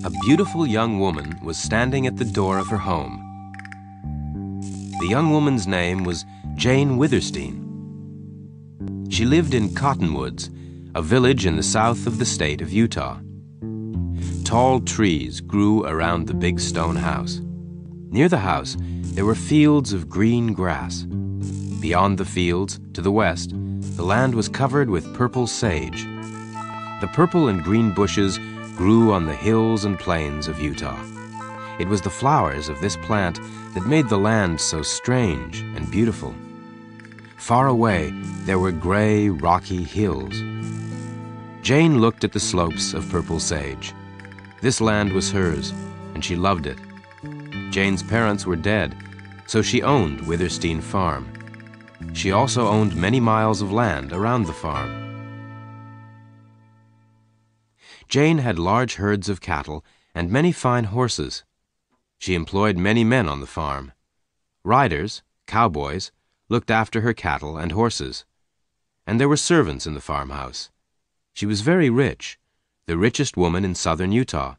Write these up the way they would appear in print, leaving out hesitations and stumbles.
A beautiful young woman was standing at the door of her home. The young woman's name was Jane Withersteen. She lived in Cottonwoods, a village in the south of the state of Utah. Tall trees grew around the big stone house. Near the house, there were fields of green grass. Beyond the fields, to the west, the land was covered with purple sage. The purple and green bushes grew on the hills and plains of Utah. It was the flowers of this plant that made the land so strange and beautiful. Far away, there were gray, rocky hills. Jane looked at the slopes of purple sage. This land was hers, and she loved it. Jane's parents were dead, so she owned Withersteen Farm. She also owned many miles of land around the farm. Jane had large herds of cattle and many fine horses. She employed many men on the farm. Riders, cowboys, looked after her cattle and horses. And there were servants in the farmhouse. She was very rich, the richest woman in southern Utah.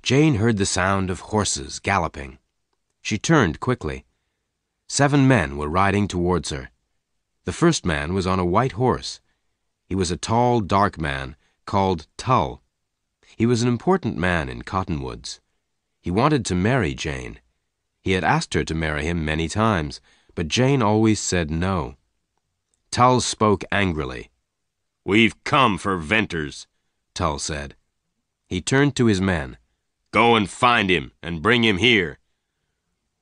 Jane heard the sound of horses galloping. She turned quickly. 7 men were riding towards her. The first man was on a white horse. He was a tall, dark man called Tull. He was an important man in Cottonwoods. He wanted to marry Jane. He had asked her to marry him many times, but Jane always said no. Tull spoke angrily. "We've come for Venters," Tull said. He turned to his men. "Go and find him and bring him here."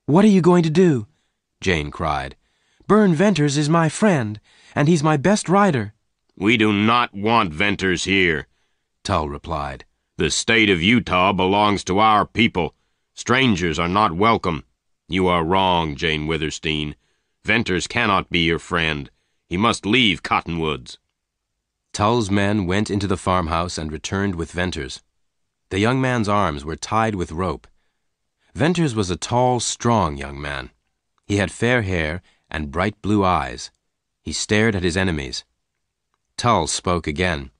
"What are you going to do?" Jane cried. "Burn Venters is my friend, and he's my best rider." "We do not want Venters here," Tull replied. "The state of Utah belongs to our people. Strangers are not welcome. You are wrong, Jane Withersteen. Venters cannot be your friend. He must leave Cottonwoods." Tull's men went into the farmhouse and returned with Venters. The young man's arms were tied with rope. Venters was a tall, strong young man. He had fair hair and bright blue eyes. He stared at his enemies. Tull spoke again.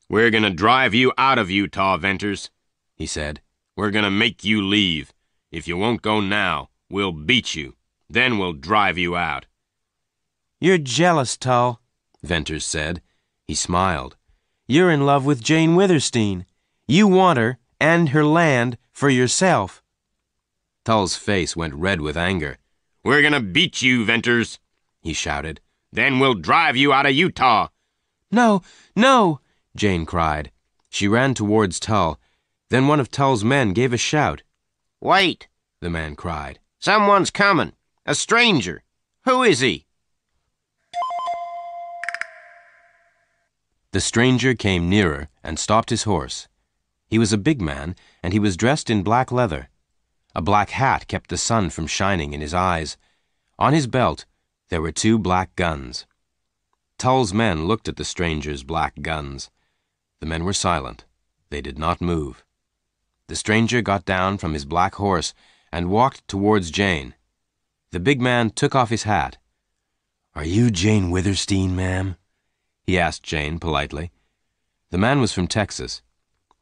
"We're going to drive you out of Utah, Venters," he said. "We're going to make you leave. If you won't go now, we'll beat you. Then we'll drive you out." "You're jealous, Tull," Venters said. He smiled. "You're in love with Jane Withersteen. You want her and her land for yourself." Tull's face went red with anger. "We're going to beat you, Venters," he shouted. "Then we'll drive you out of Utah." "No, no!" Jane cried. She ran towards Tull. Then one of Tull's men gave a shout. "Wait," the man cried. "Someone's coming. A stranger. Who is he?" The stranger came nearer and stopped his horse. He was a big man, and he was dressed in black leather. A black hat kept the sun from shining in his eyes. On his belt, there were 2 black guns. Tull's men looked at the stranger's black guns. The men were silent. They did not move. The stranger got down from his black horse and walked towards Jane. The big man took off his hat. "Are you Jane Withersteen, ma'am?" he asked Jane politely. The man was from Texas.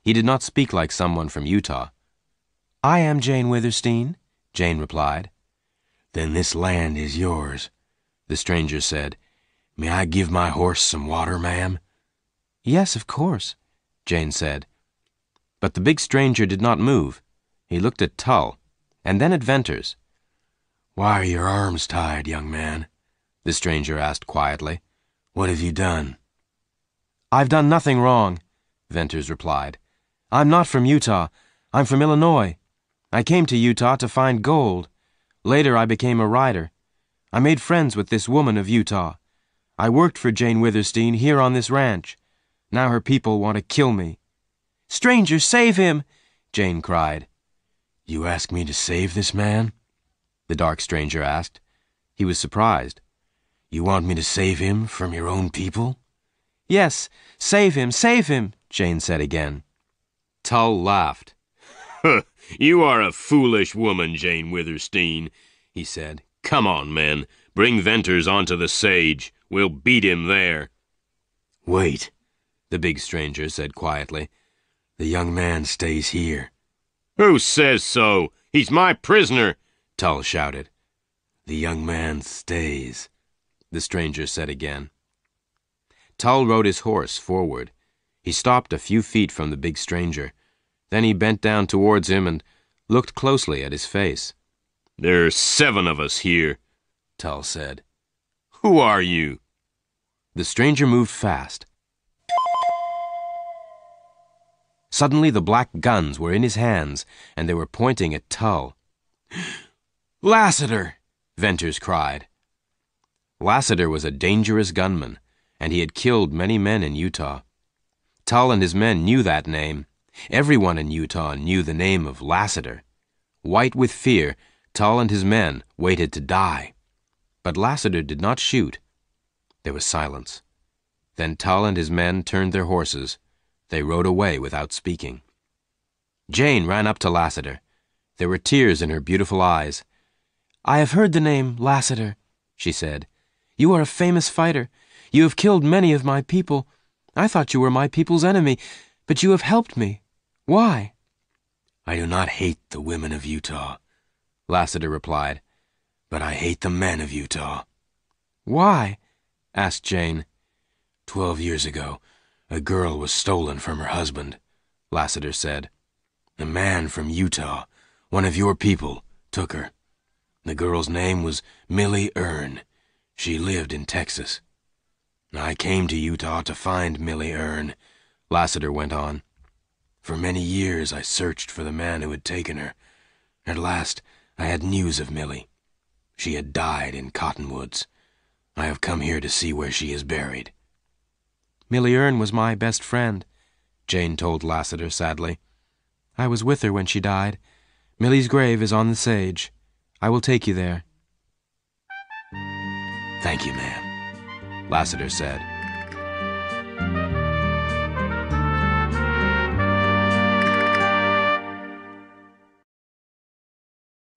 He did not speak like someone from Utah. "I am Jane Withersteen," Jane replied. "Then this land is yours," the stranger said. "May I give my horse some water, ma'am?" "Yes, of course," Jane said. But the big stranger did not move. He looked at Tull, and then at Venters. "Why are your arms tied, young man?" the stranger asked quietly. "What have you done?" "I've done nothing wrong," Venters replied. "I'm not from Utah. I'm from Illinois. I came to Utah to find gold. Later I became a rider. I made friends with this woman of Utah. I worked for Jane Withersteen here on this ranch. Now her people want to kill me." "Stranger, save him!" Jane cried. "You ask me to save this man?" the dark stranger asked. He was surprised. "You want me to save him from your own people?" "Yes, save him, Jane said again. Tull laughed. "You are a foolish woman, Jane Withersteen," he said. "Come on, men. Bring Venters onto the sage. We'll beat him there." "Wait," the big stranger said quietly. The young man stays here. Who says so? He's my prisoner, Tull shouted. The young man stays, the stranger said again. Tull rode his horse forward. He stopped a few feet from the big stranger. Then he bent down towards him and looked closely at his face. There's 7 of us here, Tull said. Who are you? The stranger moved fast. Suddenly the black guns were in his hands, and they were pointing at Tull. Lassiter! Venters cried. Lassiter was a dangerous gunman, and he had killed many men in Utah. Tull and his men knew that name. Everyone in Utah knew the name of Lassiter. White with fear, Tull and his men waited to die. But Lassiter did not shoot. There was silence. Then Tull and his men turned their horses. They rode away without speaking. Jane ran up to Lassiter. There were tears in her beautiful eyes. I have heard the name Lassiter, she said. You are a famous fighter. You have killed many of my people. I thought you were my people's enemy, but you have helped me. Why? I do not hate the women of Utah, Lassiter replied, but I hate the men of Utah. Why? Asked Jane. 12 years ago, a girl was stolen from her husband, Lassiter said. A man from Utah, one of your people, took her. The girl's name was Millie Erne. She lived in Texas. I came to Utah to find Millie Erne, Lassiter went on. For many years I searched for the man who had taken her. At last I had news of Millie. She had died in Cottonwoods. I have come here to see where she is buried. Millie Erne was my best friend, Jane told Lassiter sadly. I was with her when she died. Millie's grave is on the sage. I will take you there. Thank you, ma'am, Lassiter said.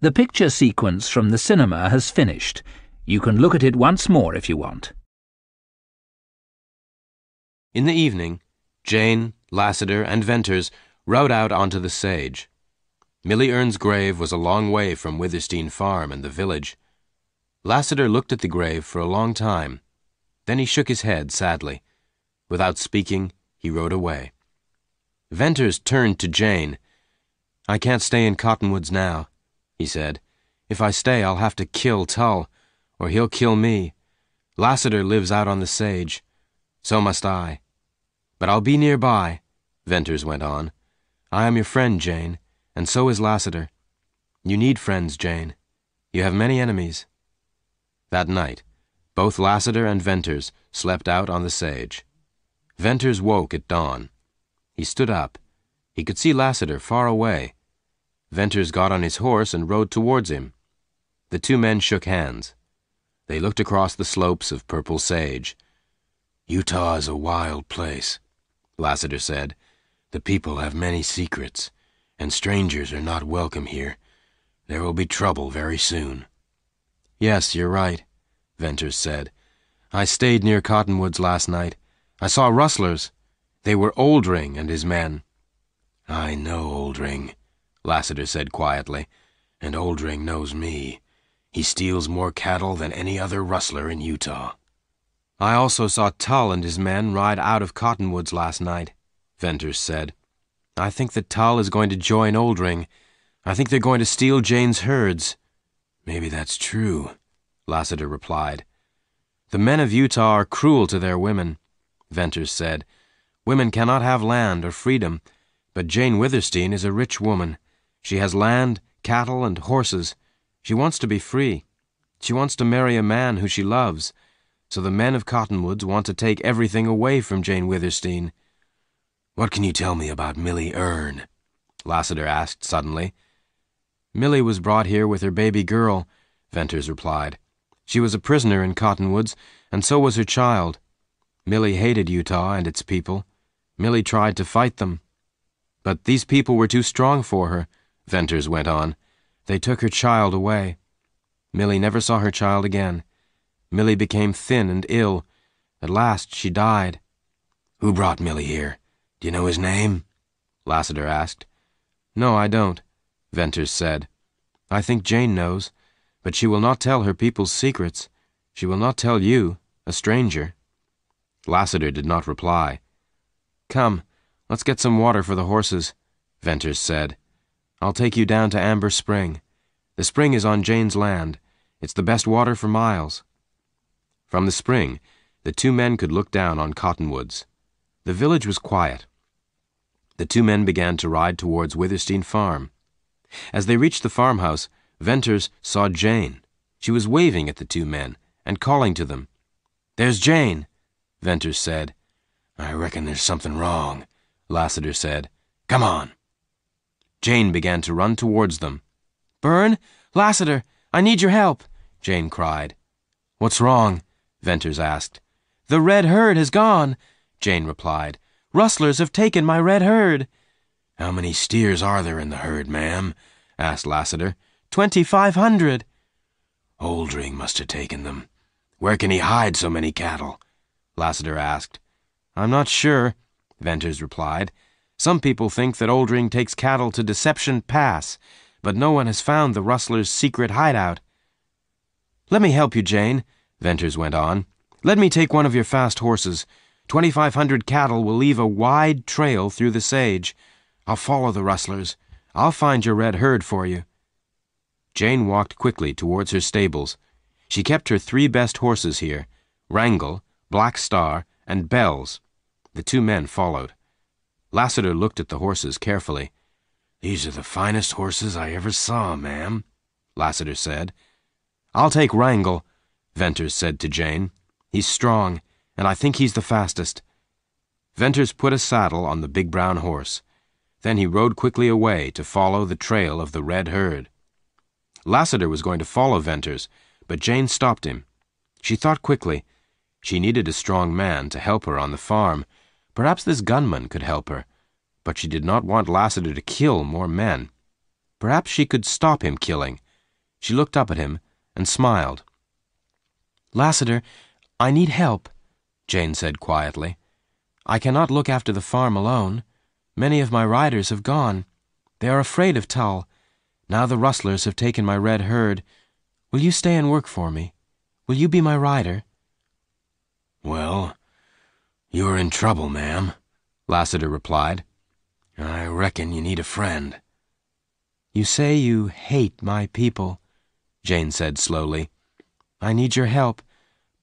The picture sequence from the cinema has finished. You can look at it once more if you want. In the evening, Jane, Lassiter, and Venters rode out onto the sage. Millie Erne's grave was a long way from Withersteen Farm and the village. Lassiter looked at the grave for a long time. Then he shook his head sadly. Without speaking, he rode away. Venters turned to Jane. I can't stay in Cottonwoods now, he said. If I stay, I'll have to kill Tull, or he'll kill me. Lassiter lives out on the sage. So must I. But I'll be nearby, Venters went on. I am your friend, Jane, and so is Lassiter. You need friends, Jane. You have many enemies. That night, both Lassiter and Venters slept out on the sage. Venters woke at dawn. He stood up. He could see Lassiter far away. Venters got on his horse and rode towards him. The 2 men shook hands. They looked across the slopes of purple sage. Utah is a wild place, Lassiter said. The people have many secrets, and strangers are not welcome here. There will be trouble very soon. Yes, you're right, Venters said. I stayed near Cottonwoods last night. I saw rustlers. They were Oldring and his men. I know Oldring, Lassiter said quietly, and Oldring knows me. He steals more cattle than any other rustler in Utah. I also saw Tull and his men ride out of Cottonwoods last night, Venters said. I think that Tull is going to join Oldring. I think they're going to steal Jane's herds. Maybe that's true, Lassiter replied. The men of Utah are cruel to their women, Venters said. Women cannot have land or freedom, but Jane Withersteen is a rich woman. She has land, cattle, and horses. She wants to be free. She wants to marry a man who she loves. So the men of Cottonwoods want to take everything away from Jane Withersteen. What can you tell me about Millie Erne? Lassiter asked suddenly. Millie was brought here with her baby girl, Venters replied. She was a prisoner in Cottonwoods, and so was her child. Millie hated Utah and its people. Millie tried to fight them. But these people were too strong for her, Venters went on. They took her child away. Millie never saw her child again. Millie became thin and ill. At last she died. Who brought Millie here? Do you know his name? Lassiter asked. No, I don't, Venters said. I think Jane knows, but she will not tell her people's secrets. She will not tell you, a stranger. Lassiter did not reply. Come, let's get some water for the horses, Venters said. I'll take you down to Amber Spring. The spring is on Jane's land. It's the best water for miles. From the spring, the two men could look down on Cottonwoods. The village was quiet. The two men began to ride towards Withersteen Farm. As they reached the farmhouse, Venters saw Jane. She was waving at the two men and calling to them. There's Jane, Venters said. I reckon there's something wrong, Lassiter said. Come on. Jane began to run towards them. Byrne, Lassiter, I need your help, Jane cried. What's wrong? Venters asked. The red herd has gone, Jane replied. Rustlers have taken my red herd. How many steers are there in the herd, ma'am? Asked Lassiter. 2,500. Oldring must have taken them. Where can he hide so many cattle? Lassiter asked. I'm not sure, Venters replied. Some people think that Oldring takes cattle to Deception Pass, but no one has found the rustlers' secret hideout. Let me help you, Jane, Venters went on. Let me take one of your fast horses. 2,500 cattle will leave a wide trail through the sage. I'll follow the rustlers. I'll find your red herd for you. Jane walked quickly towards her stables. She kept her 3 best horses here, Wrangle, Black Star, and Bells. The two men followed. Lassiter looked at the horses carefully. These are the finest horses I ever saw, ma'am, Lassiter said. I'll take Wrangle, Venters said to Jane. He's strong, and I think he's the fastest. Venters put a saddle on the big brown horse. Then he rode quickly away to follow the trail of the red herd. Lassiter was going to follow Venters, but Jane stopped him. She thought quickly. She needed a strong man to help her on the farm. Perhaps this gunman could help her, but she did not want Lassiter to kill more men. Perhaps she could stop him killing. She looked up at him and smiled. Lassiter, I need help, Jane said quietly. I cannot look after the farm alone. Many of my riders have gone. They are afraid of Tull. Now the rustlers have taken my red herd. Will you stay and work for me? Will you be my rider? Well, you're in trouble, ma'am, Lassiter replied. I reckon you need a friend. You say you hate my people, Jane said slowly. I need your help,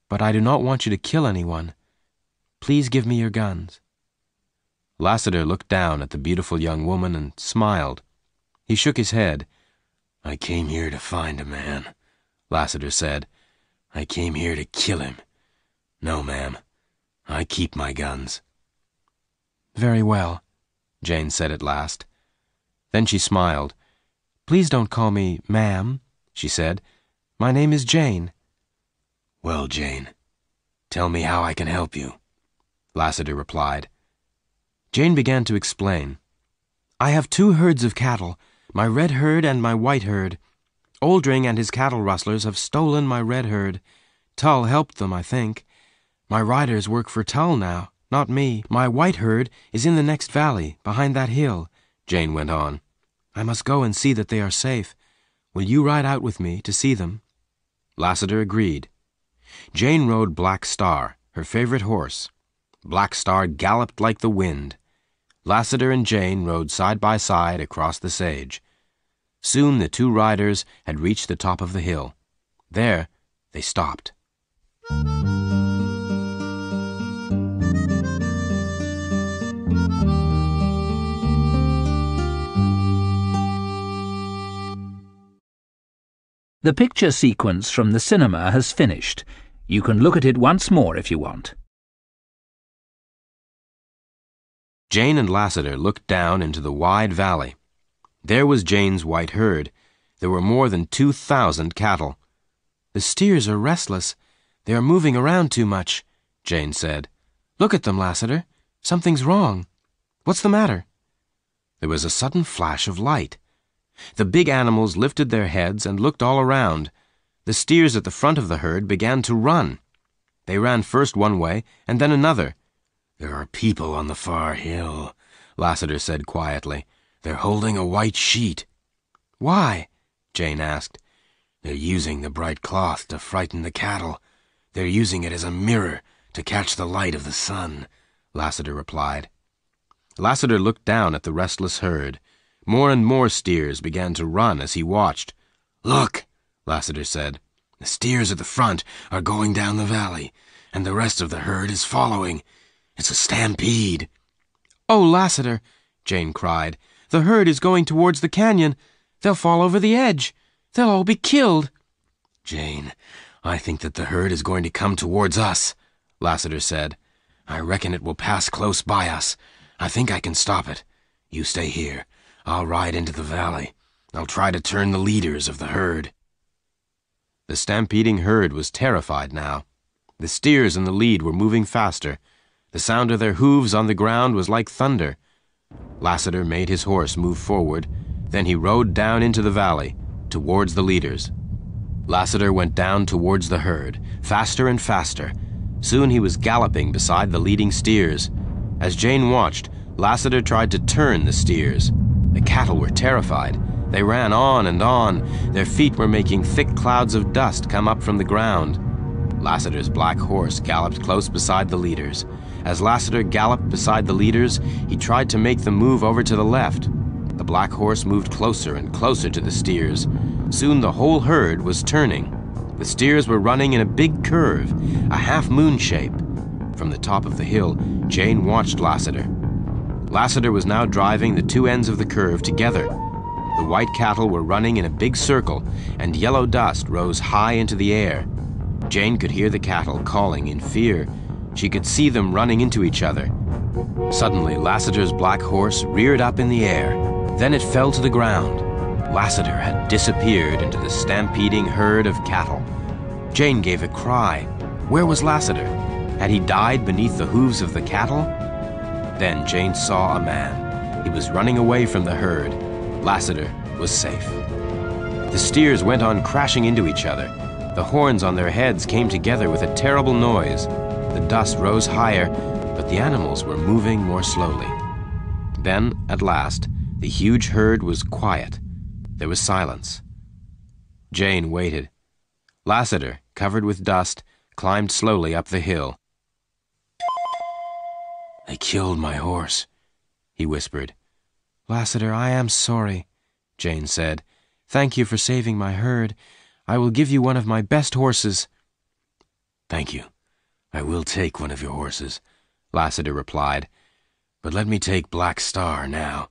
but I do not want you to kill anyone. Please give me your guns. Lassiter looked down at the beautiful young woman and smiled. He shook his head. I came here to find a man, Lassiter said. I came here to kill him. No, ma'am. I keep my guns. Very well, Jane said at last. Then she smiled. Please don't call me ma'am, she said. My name is Jane. Well, Jane, tell me how I can help you, Lassiter replied. Jane began to explain. I have 2 herds of cattle, my red herd and my white herd. Oldring and his cattle rustlers have stolen my red herd. Tull helped them, I think. My riders work for Tull now, not me. My white herd is in the next valley, behind that hill, Jane went on. I must go and see that they are safe. Will you ride out with me to see them? Lassiter agreed. Jane rode Black Star, her favorite horse. Black Star galloped like the wind. Lassiter and Jane rode side by side across the sage. Soon the 2 riders had reached the top of the hill. There, they stopped. The picture sequence from the cinema has finished. You can look at it once more if you want. Jane and Lassiter looked down into the wide valley. There was Jane's white herd. There were more than 2,000 cattle. The steers are restless. They are moving around too much, Jane said. Look at them, Lassiter. Something's wrong. What's the matter? There was a sudden flash of light. The big animals lifted their heads and looked all around. The steers at the front of the herd began to run. They ran first one way and then another. There are people on the far hill. Lassiter said quietly. They're holding a white sheet. Why? Jane asked. They're using the bright cloth to frighten the cattle. They're using it as a mirror to catch the light of the sun, Lassiter replied. Lassiter looked down at the restless herd. More and more steers began to run as he watched. Look, Lassiter said. The steers at the front are going down the valley, and the rest of the herd is following. It's a stampede. Oh, Lassiter, Jane cried. The herd is going towards the canyon. They'll fall over the edge. They'll all be killed. Jane, I think that the herd is going to come towards us, Lassiter said. I reckon it will pass close by us. I think I can stop it. You stay here. I'll ride into the valley. I'll try to turn the leaders of the herd. The stampeding herd was terrified now. The steers in the lead were moving faster. The sound of their hooves on the ground was like thunder. Lassiter made his horse move forward. Then he rode down into the valley, towards the leaders. Lassiter went down towards the herd, faster and faster. Soon he was galloping beside the leading steers. As Jane watched, Lassiter tried to turn the steers. The cattle were terrified. They ran on and on. Their feet were making thick clouds of dust come up from the ground. Lassiter's black horse galloped close beside the leaders. As Lassiter galloped beside the leaders, he tried to make them move over to the left. The black horse moved closer and closer to the steers. Soon the whole herd was turning. The steers were running in a big curve, a half-moon shape. From the top of the hill, Jane watched Lassiter. Lassiter was now driving the two ends of the curve together. The white cattle were running in a big circle, and yellow dust rose high into the air. Jane could hear the cattle calling in fear. She could see them running into each other. Suddenly, Lassiter's black horse reared up in the air. Then it fell to the ground. Lassiter had disappeared into the stampeding herd of cattle. Jane gave a cry. Where was Lassiter? Had he died beneath the hooves of the cattle? Then Jane saw a man. He was running away from the herd. Lassiter was safe. The steers went on crashing into each other. The horns on their heads came together with a terrible noise. The dust rose higher, but the animals were moving more slowly. Then, at last, the huge herd was quiet. There was silence. Jane waited. Lassiter, covered with dust, climbed slowly up the hill. They killed my horse, he whispered. Lassiter, I am sorry, Jane said. Thank you for saving my herd. I will give you one of my best horses. Thank you. I will take one of your horses, Lassiter replied. But let me take Black Star now.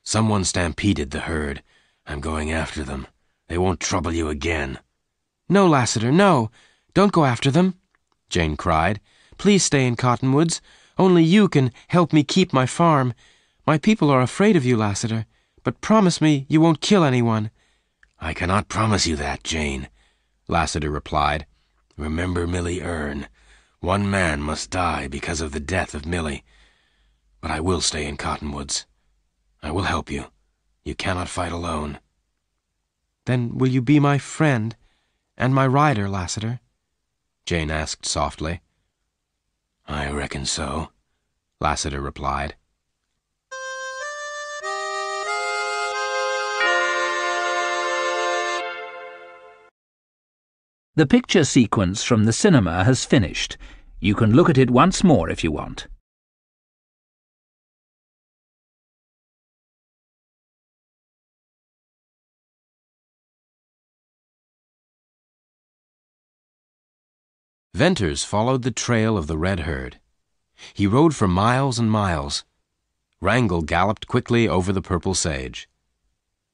Someone stampeded the herd. I'm going after them. They won't trouble you again. No, Lassiter, no. Don't go after them, Jane cried. Please stay in Cottonwoods. Only you can help me keep my farm. My people are afraid of you, Lassiter, but promise me you won't kill anyone. I cannot promise you that, Jane, Lassiter replied. Remember Millie Erne. One man must die because of the death of Millie. But I will stay in Cottonwoods. I will help you. You cannot fight alone. Then will you be my friend and my rider, Lassiter? Jane asked softly. I reckon so, Lassiter replied. The picture sequence from the cinema has finished. You can look at it once more if you want. Venters followed the trail of the red herd. He rode for miles and miles. Wrangel galloped quickly over the purple sage.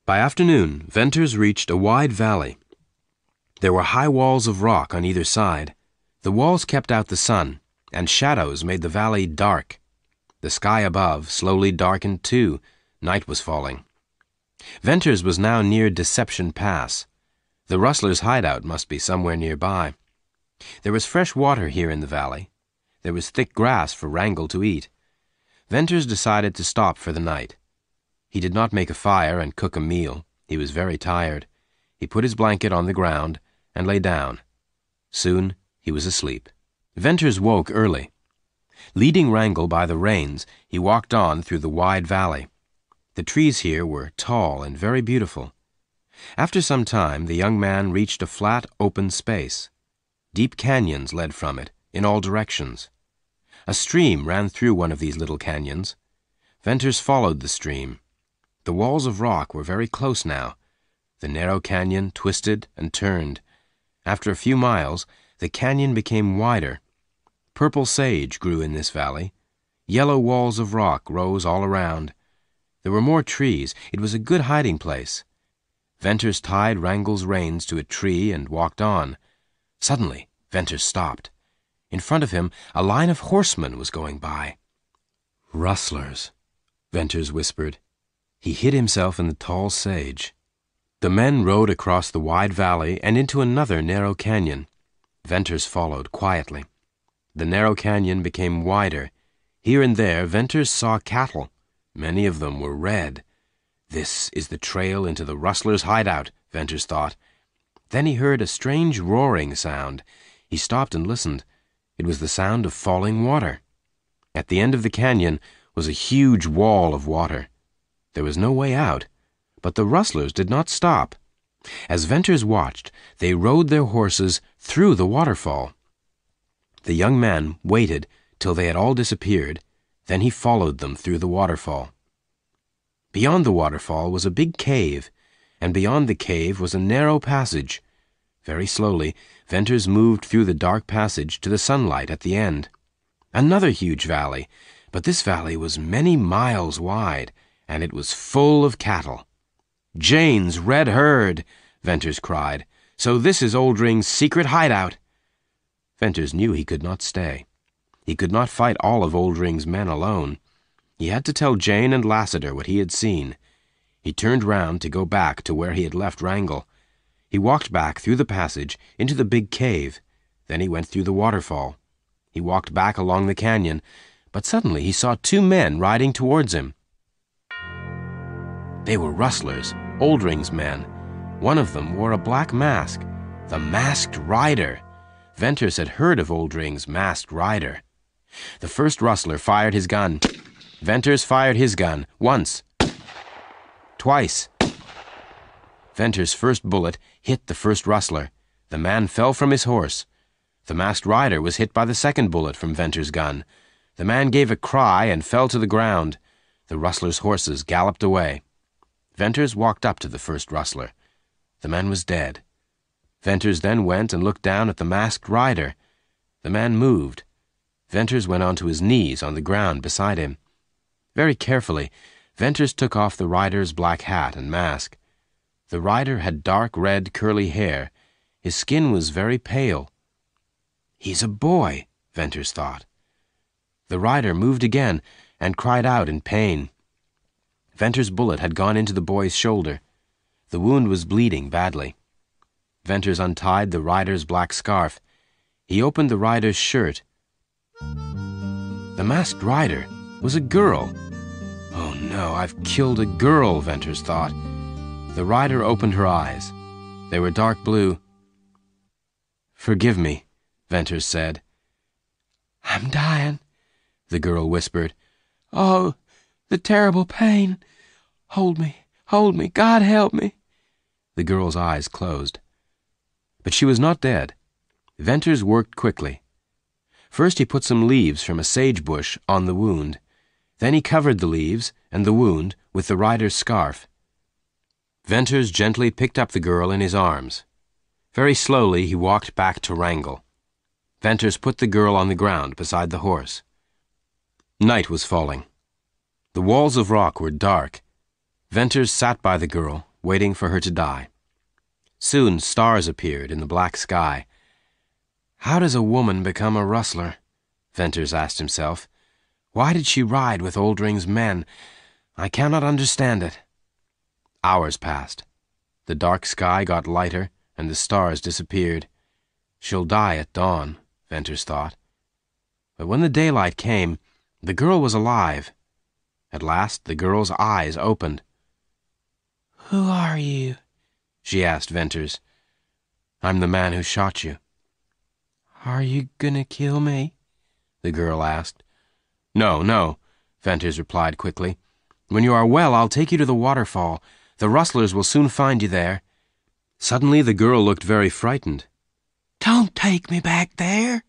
By afternoon, Venters reached a wide valley. There were high walls of rock on either side. The walls kept out the sun, and shadows made the valley dark. The sky above slowly darkened too. Night was falling. Venters was now near Deception Pass. The rustlers' hideout must be somewhere nearby. There was fresh water here in the valley. There was thick grass for Wrangel to eat. Venters decided to stop for the night. He did not make a fire and cook a meal. He was very tired. He put his blanket on the ground and lay down. Soon he was asleep. Venters woke early. Leading Wrangle by the reins, he walked on through the wide valley. The trees here were tall and very beautiful. After some time, the young man reached a flat, open space. Deep canyons led from it, in all directions. A stream ran through one of these little canyons. Venters followed the stream. The walls of rock were very close now. The narrow canyon twisted and turned. After a few miles, the canyon became wider. Purple sage grew in this valley. Yellow walls of rock rose all around. There were more trees. It was a good hiding place. Venters tied Wrangle's reins to a tree and walked on. Suddenly, Venters stopped. In front of him, a line of horsemen was going by. "Rustlers," Venters whispered. He hid himself in the tall sage. The men rode across the wide valley and into another narrow canyon. Venters followed quietly. The narrow canyon became wider. Here and there, Venters saw cattle. Many of them were red. This is the trail into the rustlers' hideout, Venters thought. Then he heard a strange roaring sound. He stopped and listened. It was the sound of falling water. At the end of the canyon was a huge wall of water. There was no way out, but the rustlers did not stop. As Venters watched, they rode their horses through the waterfall. The young man waited till they had all disappeared. Then he followed them through the waterfall. Beyond the waterfall was a big cave, and beyond the cave was a narrow passage. Very slowly, Venters moved through the dark passage to the sunlight at the end. Another huge valley, but this valley was many miles wide, and it was full of cattle. "Jane's red herd," Venters cried. "So this is Oldring's secret hideout." Venters knew he could not stay. He could not fight all of Oldring's men alone. He had to tell Jane and Lassiter what he had seen. He turned round to go back to where he had left Wrangle. He walked back through the passage into the big cave. Then he went through the waterfall. He walked back along the canyon, but suddenly he saw two men riding towards him. They were rustlers, Oldring's men. One of them wore a black mask, the Masked Rider. Venters had heard of Oldring's Masked Rider. The first rustler fired his gun. Venters fired his gun, once, twice. Venters' first bullet hit the first rustler. The man fell from his horse. The Masked Rider was hit by the second bullet from Venters' gun. The man gave a cry and fell to the ground. The rustlers' horses galloped away. Venters walked up to the first rustler. The man was dead. Venters then went and looked down at the Masked Rider. The man moved. Venters went onto his knees on the ground beside him. Very carefully, Venters took off the rider's black hat and mask. The rider had dark red curly hair. His skin was very pale. "He's a boy," Venters thought. The rider moved again and cried out in pain. Venters' bullet had gone into the boy's shoulder. The wound was bleeding badly. Venters untied the rider's black scarf. He opened the rider's shirt. The Masked Rider was a girl. "Oh no, I've killed a girl," Venters thought. The rider opened her eyes. They were dark blue. "Forgive me," Venters said. "I'm dying," the girl whispered. "Oh, the terrible pain. Hold me, God help me." The girl's eyes closed. But she was not dead. Venters worked quickly. First he put some leaves from a sage bush on the wound. Then he covered the leaves and the wound with the rider's scarf. Venters gently picked up the girl in his arms. Very slowly he walked back to Wrangle. Venters put the girl on the ground beside the horse. Night was falling. The walls of rock were dark. Venters sat by the girl, waiting for her to die. Soon stars appeared in the black sky. How does a woman become a rustler? Venters asked himself. Why did she ride with Oldring's men? I cannot understand it. Hours passed. The dark sky got lighter, and the stars disappeared. She'll die at dawn, Venters thought. But when the daylight came, the girl was alive. At last the girl's eyes opened. "Who are you?" she asked Venters. "I'm the man who shot you." "Are you gonna kill me?" the girl asked. No, no, Venters replied quickly. When you are well, I'll take you to the waterfall. The rustlers will soon find you there. Suddenly the girl looked very frightened. Don't take me back there,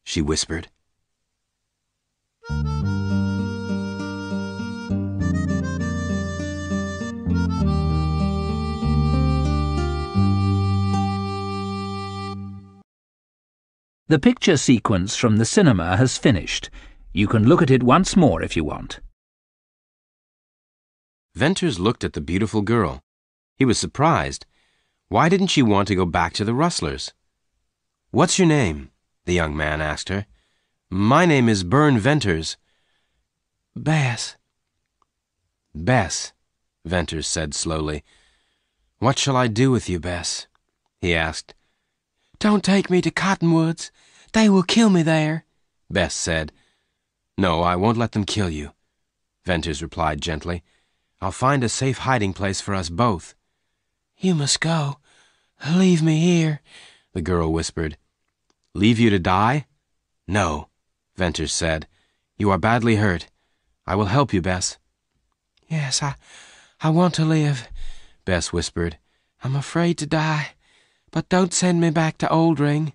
she whispered. The picture sequence from the cinema has finished. You can look at it once more if you want. Venters looked at the beautiful girl. He was surprised. Why didn't she want to go back to the rustlers? What's your name? The young man asked her. My name is Bern Venters. Bess. Bess, Venters said slowly. What shall I do with you, Bess? He asked. Don't take me to Cottonwoods. They will kill me there, Bess said. No, I won't let them kill you, Venters replied gently. I'll find a safe hiding place for us both. You must go. Leave me here, the girl whispered. Leave you to die? No, Venters said. You are badly hurt. I will help you, Bess. Yes, I want to live, Bess whispered. I'm afraid to die. But don't send me back to Oldring.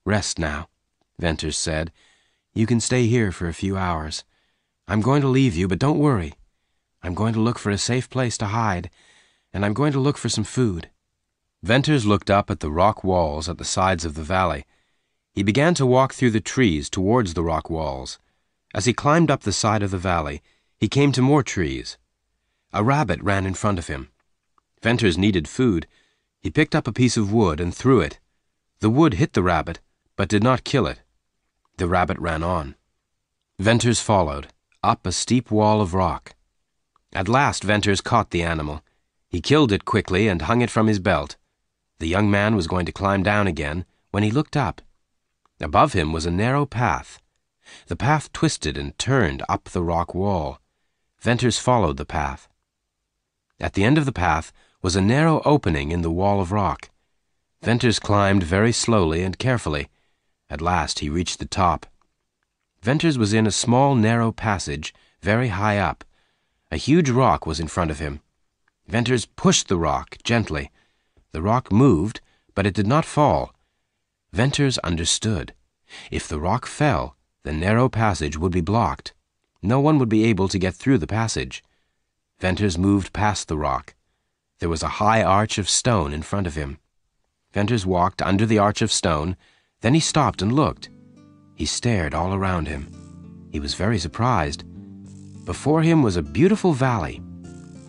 Rest now, Venters said. You can stay here for a few hours. I'm going to leave you, but don't worry. I'm going to look for a safe place to hide, and I'm going to look for some food. Venters looked up at the rock walls at the sides of the valley. He began to walk through the trees towards the rock walls. As he climbed up the side of the valley, he came to more trees. A rabbit ran in front of him. Venters needed food. He picked up a piece of wood and threw it. The wood hit the rabbit, but did not kill it. The rabbit ran on. Venters followed, up a steep wall of rock. At last Venters caught the animal. He killed it quickly and hung it from his belt. The young man was going to climb down again when he looked up. Above him was a narrow path. The path twisted and turned up the rock wall. Venters followed the path. At the end of the path was a narrow opening in the wall of rock. Venters climbed very slowly and carefully. At last he reached the top. Venters was in a small narrow passage, very high up. A huge rock was in front of him. Venters pushed the rock gently. The rock moved, but it did not fall. Venters understood. If the rock fell, the narrow passage would be blocked. No one would be able to get through the passage. Venters moved past the rock. There was a high arch of stone in front of him. Venters walked under the arch of stone. Then he stopped and looked. He stared all around him. He was very surprised. Before him was a beautiful valley.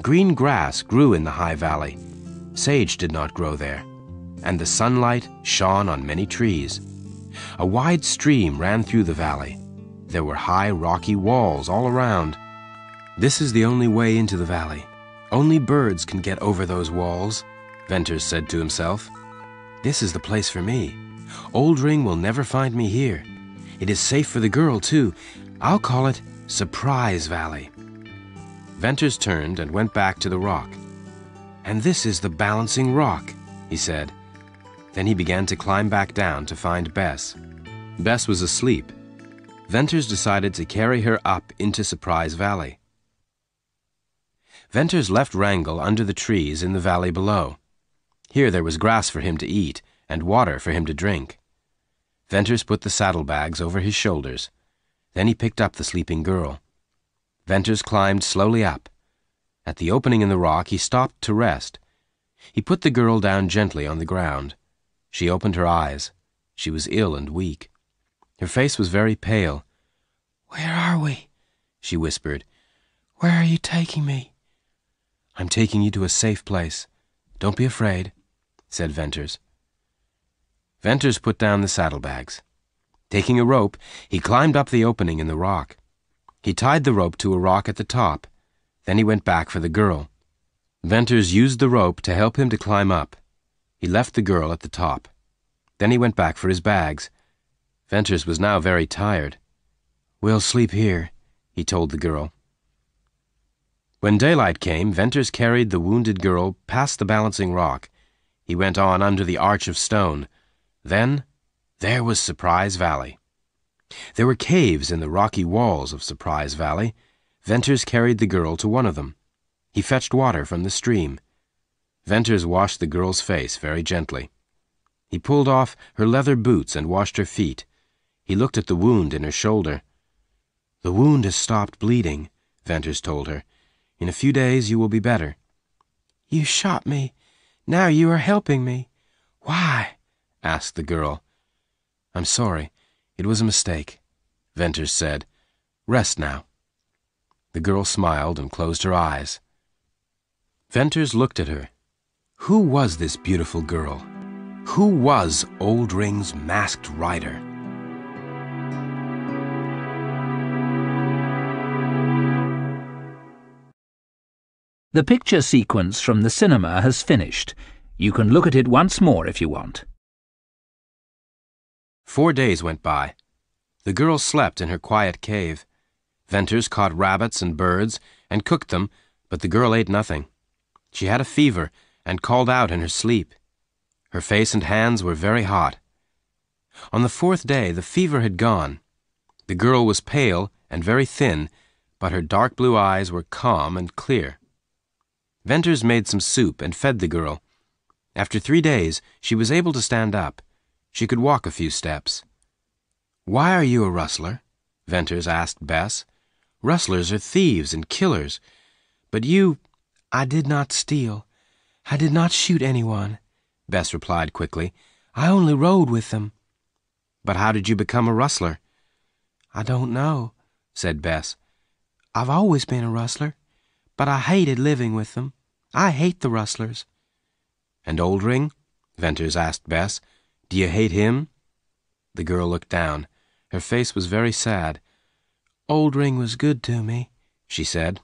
Green grass grew in the high valley. Sage did not grow there, and the sunlight shone on many trees. A wide stream ran through the valley. There were high rocky walls all around. This is the only way into the valley. Only birds can get over those walls, Venters said to himself. This is the place for me. Oldring will never find me here. It is safe for the girl, too. I'll call it Surprise Valley. Venters turned and went back to the rock. And this is the Balancing Rock, he said. Then he began to climb back down to find Bess. Bess was asleep. Venters decided to carry her up into Surprise Valley. Venters left Wrangel under the trees in the valley below. Here there was grass for him to eat and water for him to drink. Venters put the saddlebags over his shoulders. Then he picked up the sleeping girl. Venters climbed slowly up. At the opening in the rock, he stopped to rest. He put the girl down gently on the ground. She opened her eyes. She was ill and weak. Her face was very pale. "Where are we?" she whispered. "Where are you taking me?" "I'm taking you to a safe place. Don't be afraid," said Venters. Venters put down the saddlebags. Taking a rope, he climbed up the opening in the rock. He tied the rope to a rock at the top. Then he went back for the girl. Venters used the rope to help him to climb up. He left the girl at the top. Then he went back for his bags. Venters was now very tired. "We'll sleep here," he told the girl. When daylight came, Venters carried the wounded girl past the Balancing Rock. He went on under the arch of stone. Then, there was Surprise Valley. There were caves in the rocky walls of Surprise Valley. Venters carried the girl to one of them. He fetched water from the stream. Venters washed the girl's face very gently. He pulled off her leather boots and washed her feet. He looked at the wound in her shoulder. "The wound has stopped bleeding," Venters told her. "In a few days you will be better." "You shot me. Now you are helping me. Why?" asked the girl. "I'm sorry. It was a mistake," Venters said. "Rest now." The girl smiled and closed her eyes. Venters looked at her. Who was this beautiful girl? Who was Oldring's masked rider? The picture sequence from the cinema has finished. You can look at it once more if you want. 4 days went by. The girl slept in her quiet cave. Venters caught rabbits and birds and cooked them, but the girl ate nothing. She had a fever and called out in her sleep. Her face and hands were very hot. On the 4th day, the fever had gone. The girl was pale and very thin, but her dark blue eyes were calm and clear. Venters made some soup and fed the girl. After 3 days, she was able to stand up. She could walk a few steps. "Why are you a rustler?" Venters asked Bess. "Rustlers are thieves and killers. But you—" "I did not steal. I did not shoot anyone," Bess replied quickly. "I only rode with them." "But how did you become a rustler?" "I don't know," said Bess. "I've always been a rustler, but I hated living with them. I hate the rustlers." "And Oldring?" Venters asked Bess. "Do you hate him?" The girl looked down. Her face was very sad. "Oldring was good to me," she said,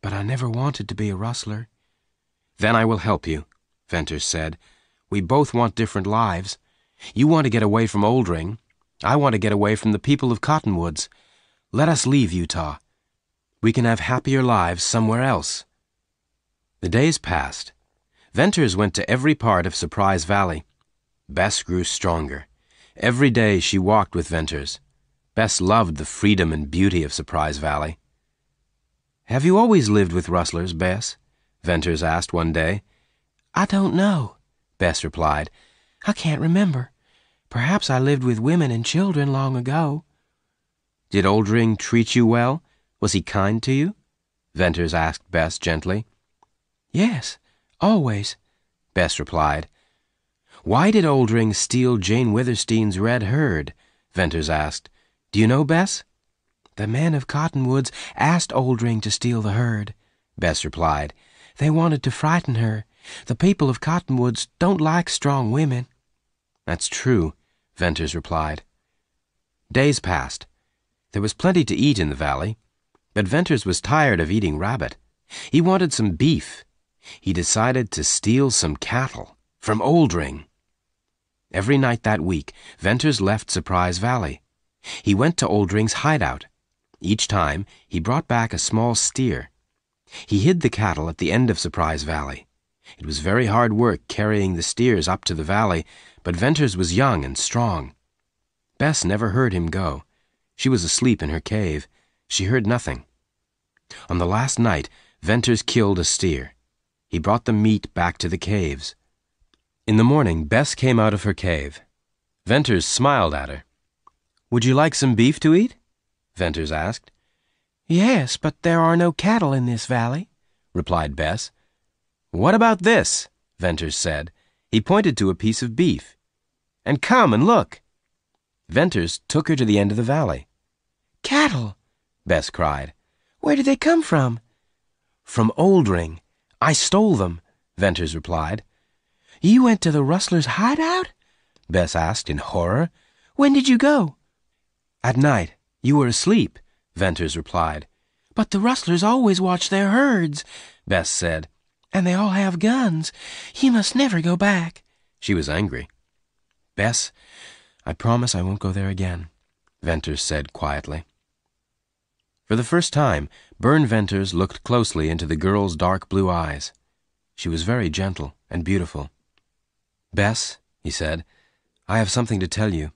"but I never wanted to be a rustler." "Then I will help you," Venters said. "We both want different lives. You want to get away from Oldring. I want to get away from the people of Cottonwoods. Let us leave Utah. We can have happier lives somewhere else." The days passed. Venters went to every part of Surprise Valley. Bess grew stronger. Every day she walked with Venters. Bess loved the freedom and beauty of Surprise Valley. "Have you always lived with rustlers, Bess?" Venters asked one day. "I don't know," Bess replied. "I can't remember. Perhaps I lived with women and children long ago." "Did Oldring treat you well? Was he kind to you?" Venters asked Bess gently. "Yes, always," Bess replied. "Why did Oldring steal Jane Withersteen's red herd?" Venters asked. "Do you know, Bess?" "The men of Cottonwoods asked Oldring to steal the herd," Bess replied. "They wanted to frighten her. The people of Cottonwoods don't like strong women." "That's true," Venters replied. Days passed. There was plenty to eat in the valley, but Venters was tired of eating rabbit. He wanted some beef. He decided to steal some cattle from Oldring. Every night that week, Venters left Surprise Valley. He went to Oldring's hideout. Each time, he brought back a small steer. He hid the cattle at the end of Surprise Valley. It was very hard work carrying the steers up to the valley, but Venters was young and strong. Bess never heard him go. She was asleep in her cave. She heard nothing. On the last night, Venters killed a steer. He brought the meat back to the caves. In the morning, Bess came out of her cave. Venters smiled at her. "Would you like some beef to eat?" Venters asked. "Yes, but there are no cattle in this valley," replied Bess. "What about this?" Venters said. He pointed to a piece of beef. "And come and look." Venters took her to the end of the valley. "Cattle!" Bess cried. "Where did they come from?" "From Oldring. I stole them," Venters replied. "You went to the rustler's hideout?" Bess asked in horror. "When did you go?" "At night. You were asleep," Venters replied. "But the rustlers always watch their herds," Bess said. "And they all have guns. You must never go back." She was angry. "Bess, I promise I won't go there again," Venters said quietly. For the first time, Bern Venters looked closely into the girl's dark blue eyes. She was very gentle and beautiful. "Bess," he said, "I have something to tell you.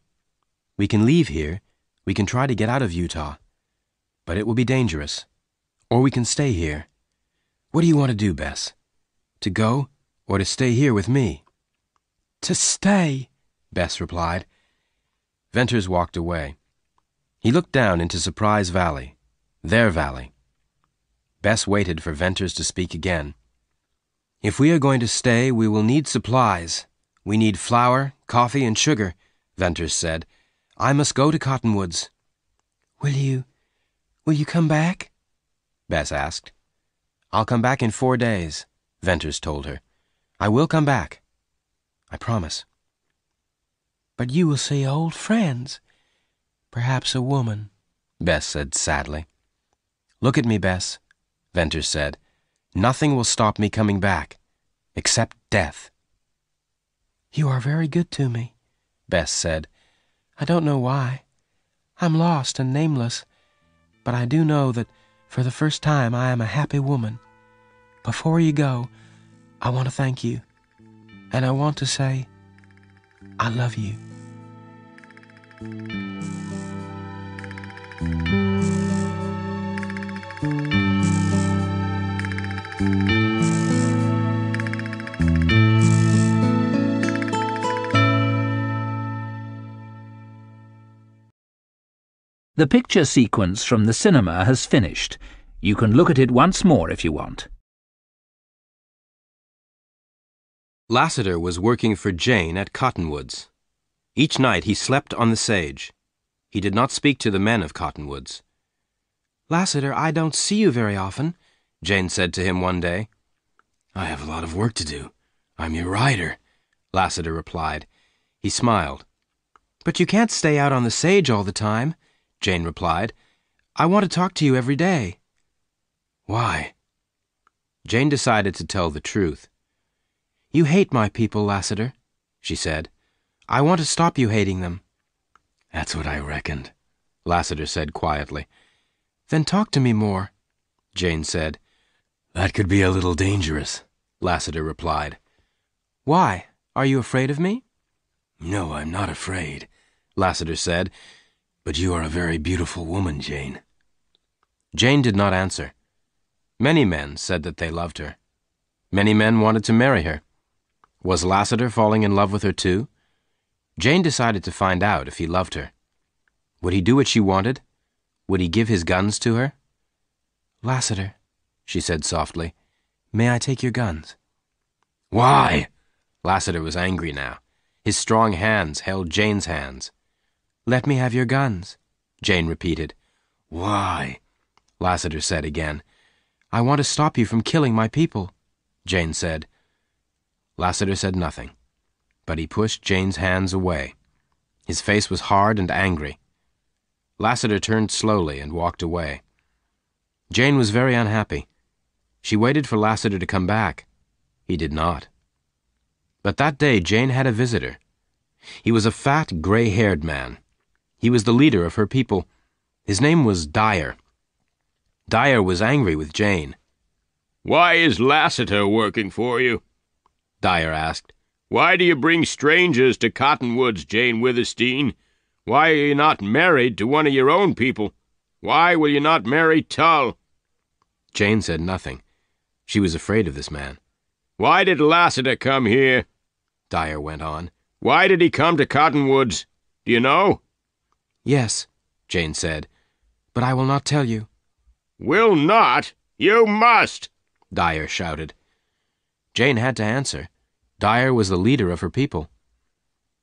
We can leave here, We can try to get out of Utah, but it will be dangerous. Or we can stay here. What do you want to do, Bess? To go, or to stay here with me?" "To stay," Bess replied. Venters walked away. He looked down into Surprise Valley, their valley. Bess waited for Venters to speak again. "If we are going to stay, we will need supplies. We need flour, coffee, and sugar," Venters said. "I must go to Cottonwoods." Will you come back?" Bess asked. "I'll come back in 4 days," Venters told her. "I will come back. I promise." "But you will see old friends, perhaps a woman," Bess said sadly. "Look at me, Bess," Venters said. "Nothing will stop me coming back, except death." "You are very good to me," Bess said. "I don't know why. I'm lost and nameless, but I do know that for the first time I am a happy woman. Before you go, I want to thank you, and I want to say, I love you." The picture sequence from the cinema has finished. You can look at it once more if you want. Lassiter was working for Jane at Cottonwoods. Each night he slept on the sage. He did not speak to the men of Cottonwoods. "Lassiter, I don't see you very often," Jane said to him one day. "I have a lot of work to do. I'm your rider," Lassiter replied. He smiled. "But you can't stay out on the sage all the time," Jane replied. "I want to talk to you every day." "Why?" Jane decided to tell the truth. "You hate my people, Lassiter," she said. "I want to stop you hating them." "That's what I reckoned," Lassiter said quietly. "Then talk to me more," Jane said. "That could be a little dangerous," Lassiter replied. "Why? Are you afraid of me?" "No, I'm not afraid," Lassiter said. "But you are a very beautiful woman, Jane." Jane did not answer. Many men said that they loved her. Many men wanted to marry her. Was Lassiter falling in love with her too? Jane decided to find out if he loved her. Would he do what she wanted? Would he give his guns to her? "Lassiter," she said softly, "may I take your guns?" "Why?" Lassiter was angry now. His strong hands held Jane's hands. "Let me have your guns," Jane repeated. "Why?" Lassiter said again. "I want to stop you from killing my people," Jane said. Lassiter said nothing, but he pushed Jane's hands away. His face was hard and angry. Lassiter turned slowly and walked away. Jane was very unhappy. She waited for Lassiter to come back. He did not. But that day Jane had a visitor. He was a fat, gray-haired man. He was the leader of her people. His name was Dyer. Dyer was angry with Jane. "Why is Lassiter working for you?" Dyer asked. "Why do you bring strangers to Cottonwoods, Jane Withersteen? Why are you not married to one of your own people? Why will you not marry Tull?" Jane said nothing. She was afraid of this man. "Why did Lassiter come here?" Dyer went on. "Why did he come to Cottonwoods? Do you know?" "Yes," Jane said, "but I will not tell you." "Will not? You must!" Dyer shouted. Jane had to answer. Dyer was the leader of her people.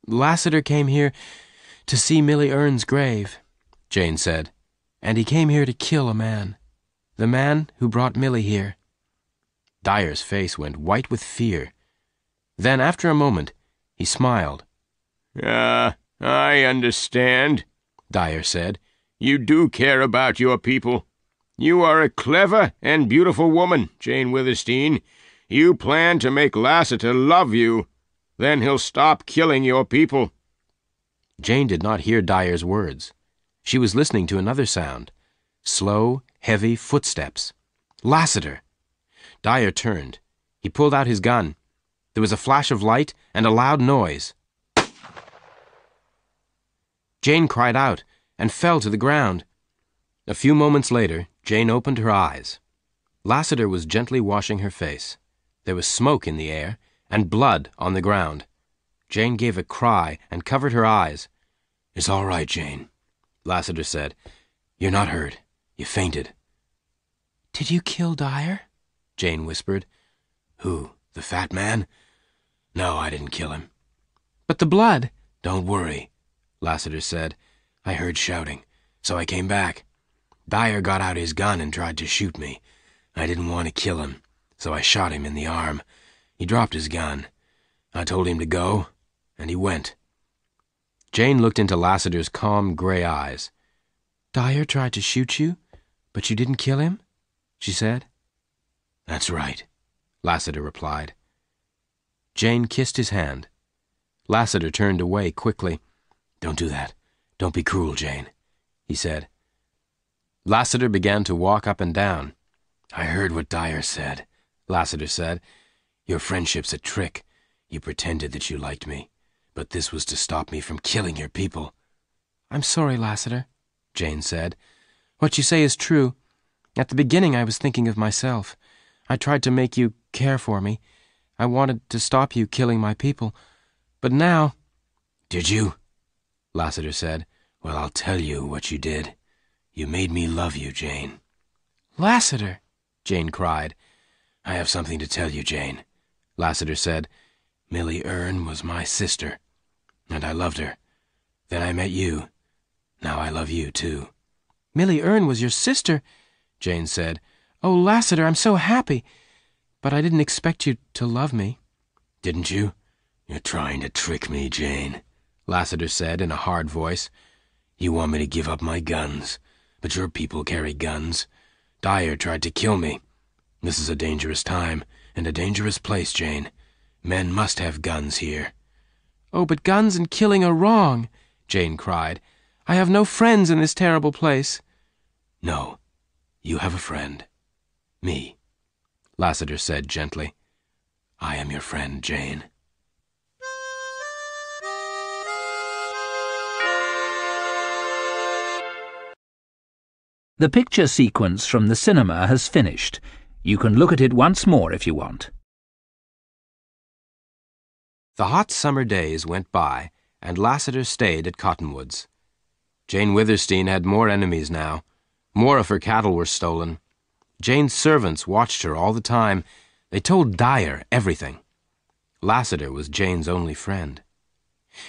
"Lassiter came here to see Millie Ern's grave," Jane said, "and he came here to kill a man. The man who brought Millie here." Dyer's face went white with fear. Then, after a moment, he smiled. I understand," Dyer said. "You do care about your people. You are a clever and beautiful woman, Jane Withersteen. You plan to make Lassiter love you. Then he'll stop killing your people." Jane did not hear Dyer's words. She was listening to another sound. Slow, heavy footsteps. Lassiter! Dyer turned. He pulled out his gun. There was a flash of light and a loud noise. Jane cried out, and fell to the ground. A few moments later, Jane opened her eyes. Lassiter was gently washing her face. There was smoke in the air and blood on the ground. Jane gave a cry and covered her eyes. "It's all right, Jane," Lassiter said. "You're not hurt. You fainted." "Did you kill Dyer?" Jane whispered. "Who, the fat man? No, I didn't kill him." "But the blood." "Don't worry," Lassiter said. "I heard shouting, so I came back. Dyer got out his gun and tried to shoot me. I didn't want to kill him, so I shot him in the arm. He dropped his gun. I told him to go, and he went." Jane looked into Lassiter's calm gray eyes. "Dyer tried to shoot you, but you didn't kill him?" she said. "That's right," Lassiter replied. Jane kissed his hand. Lassiter turned away quickly. "Don't do that. Don't be cruel, Jane," he said. Lassiter began to walk up and down. "I heard what Dyer said," Lassiter said. "Your friendship's a trick. You pretended that you liked me, but this was to stop me from killing your people." "I'm sorry, Lassiter," Jane said. "What you say is true. At the beginning I was thinking of myself. I tried to make you care for me. I wanted to stop you killing my people. But now—" "Did you?" Lassiter said. "Well, I'll tell you what you did. You made me love you, Jane." "Lassiter!" Jane cried. "I have something to tell you, Jane," Lassiter said. "Millie Erne was my sister, and I loved her. Then I met you. Now I love you, too." "Millie Erne was your sister?" Jane said. "Oh, Lassiter, I'm so happy. But I didn't expect you to love me." "Didn't you? You're trying to trick me, Jane," Lassiter said in a hard voice. "You want me to give up my guns, but your people carry guns. Dyer tried to kill me. This is a dangerous time and a dangerous place, Jane. Men must have guns here." "Oh, but guns and killing are wrong," Jane cried. "I have no friends in this terrible place." "No, you have a friend. Me," Lassiter said gently. "I am your friend, Jane." The picture sequence from the cinema has finished. You can look at it once more if you want. The hot summer days went by, and Lassiter stayed at Cottonwoods. Jane Withersteen had more enemies now. More of her cattle were stolen. Jane's servants watched her all the time. They told Dyer everything. Lassiter was Jane's only friend.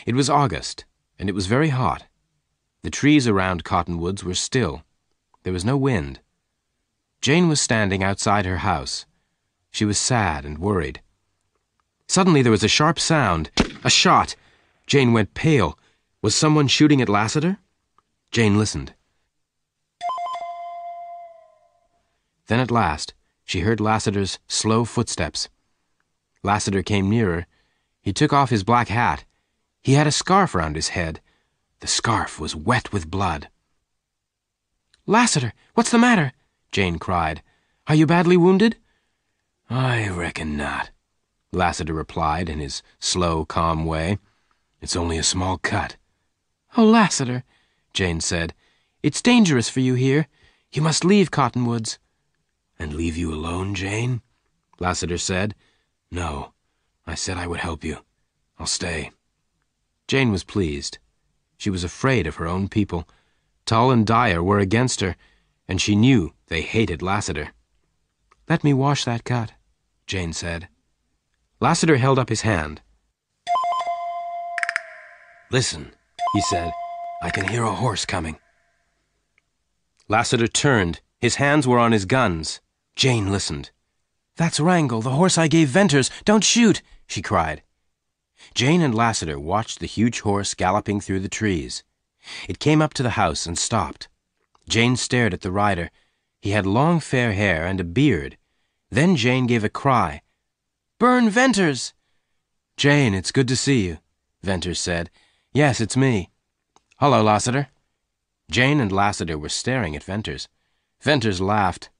It was August, and it was very hot. The trees around Cottonwoods were still. There was no wind. Jane was standing outside her house. She was sad and worried. Suddenly there was a sharp sound. A shot. Jane went pale. Was someone shooting at Lassiter? Jane listened. Then at last, she heard Lassiter's slow footsteps. Lassiter came nearer. He took off his black hat. He had a scarf around his head. The scarf was wet with blood. "Lassiter, what's the matter?" Jane cried. "Are you badly wounded?" "I reckon not," Lassiter replied in his slow, calm way. "It's only a small cut." "Oh, Lassiter," Jane said, "it's dangerous for you here. You must leave Cottonwoods." "And leave you alone, Jane?" Lassiter said. "No, I said I would help you. I'll stay." Jane was pleased. She was afraid of her own people. Tull and Dyer were against her, and she knew they hated Lassiter. "Let me wash that cut," Jane said. Lassiter held up his hand. "Listen," he said. "I can hear a horse coming." Lassiter turned. His hands were on his guns. Jane listened. "That's Wrangel, the horse I gave Venters. Don't shoot!" she cried. Jane and Lassiter watched the huge horse galloping through the trees. It came up to the house and stopped. Jane stared at the rider. He had long fair hair and a beard. Then Jane gave a cry. "Burn Venters!" "Jane, it's good to see you," Venters said. "Yes, it's me." "Hello, Lassiter." Jane and Lassiter were staring at Venters. Venters laughed.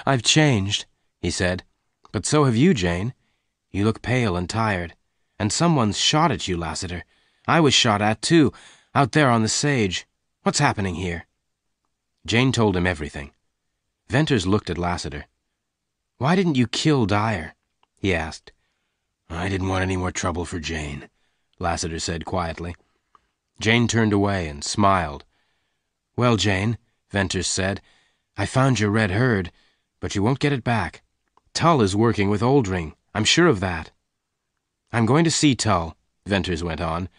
"I've changed," he said. "But so have you, Jane. You look pale and tired. And someone's shot at you, Lassiter. I was shot at, too, out there on the sage. What's happening here?" Jane told him everything. Venters looked at Lassiter. "Why didn't you kill Dyer?" he asked. "I didn't want any more trouble for Jane," Lassiter said quietly. Jane turned away and smiled. "Well, Jane," Venters said, "I found your red herd, but you won't get it back. Tull is working with Oldring. I'm sure of that." "I'm going to see Tull," Venters went on.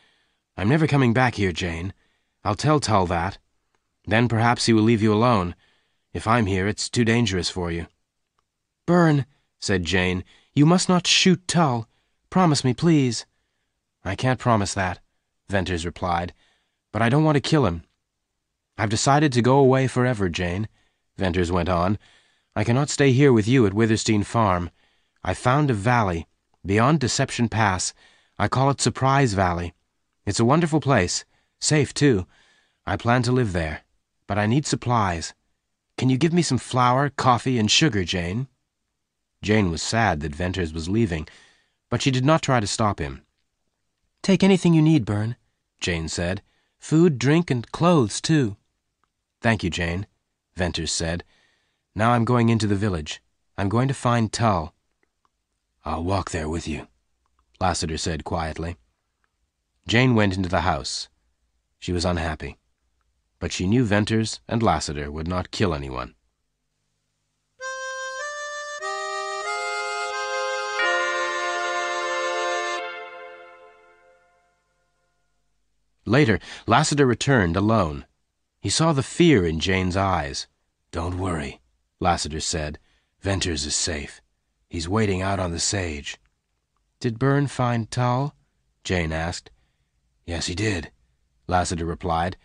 "I'm never coming back here, Jane. I'll tell Tull that. Then perhaps he will leave you alone. If I'm here, it's too dangerous for you." "Byrne," said Jane, "you must not shoot Tull. Promise me, please." "I can't promise that," Venters replied, "but I don't want to kill him." "I've decided to go away forever, Jane," Venters went on. "I cannot stay here with you at Withersteen Farm. I've found a valley, beyond Deception Pass. I call it Surprise Valley. It's a wonderful place, safe too. I plan to live there, but I need supplies. Can you give me some flour, coffee, and sugar, Jane?" Jane was sad that Venters was leaving, but she did not try to stop him. "Take anything you need, Byrne," Jane said. "Food, drink, and clothes, too." "Thank you, Jane," Venters said. "Now I'm going into the village. I'm going to find Tull." "I'll walk there with you," Lassiter said quietly. Jane went into the house. She was unhappy, but she knew Venters and Lassiter would not kill anyone. Later, Lassiter returned alone. He saw the fear in Jane's eyes. "Don't worry," Lassiter said. "Venters is safe. He's waiting out on the sage." "Did Byrne find Tull?" Jane asked. "Yes, he did," Lassiter replied.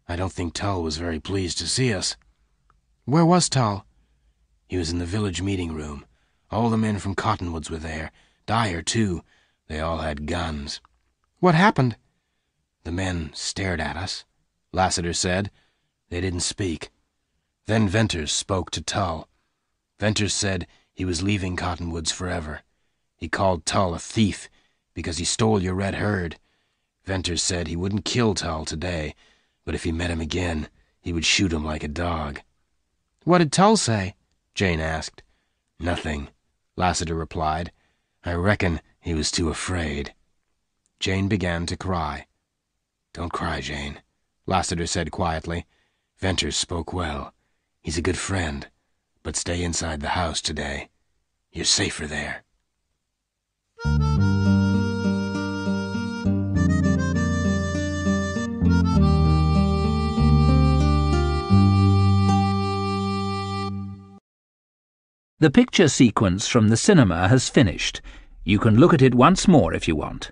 "I don't think Tull was very pleased to see us." "Where was Tull?" "He was in the village meeting room. All the men from Cottonwoods were there. Dyer, too. They all had guns." "What happened?" "The men stared at us," Lassiter said. "They didn't speak. Then Venters spoke to Tull. Venters said he was leaving Cottonwoods forever. He called Tull a thief because he stole your red herd. Venters said he wouldn't kill Tull today, but if he met him again, he would shoot him like a dog." "What did Tull say?" Jane asked. "Nothing," Lassiter replied. "I reckon he was too afraid." Jane began to cry. "Don't cry, Jane," Lassiter said quietly. "Venters spoke well. He's a good friend, but stay inside the house today. You're safer there." The picture sequence from the cinema has finished. You can look at it once more if you want.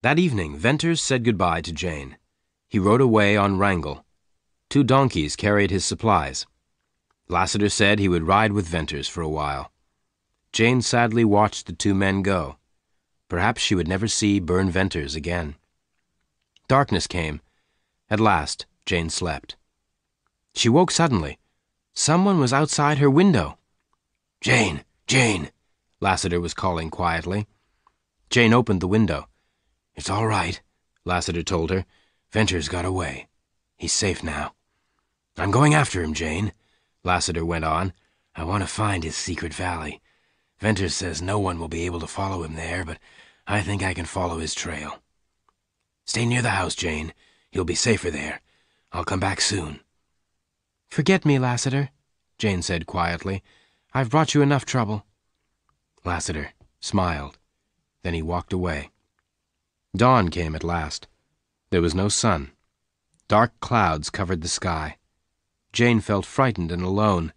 That evening, Venters said goodbye to Jane. He rode away on Wrangle. 2 donkeys carried his supplies. Lassiter said he would ride with Venters for a while. Jane sadly watched the 2 men go. Perhaps she would never see Byrne Venters again. Darkness came. At last, Jane slept. She woke suddenly. Someone was outside her window. "Jane! Jane!" Lassiter was calling quietly. Jane opened the window. "It's all right," Lassiter told her. "Venters got away. He's safe now." "I'm going after him, Jane," Lassiter went on. "I want to find his secret valley. Venters says no one will be able to follow him there, but I think I can follow his trail. Stay near the house, Jane. You'll be safer there. I'll come back soon." "Forget me, Lassiter," Jane said quietly. "I've brought you enough trouble." Lassiter smiled. Then he walked away. Dawn came at last. There was no sun. Dark clouds covered the sky. Jane felt frightened and alone.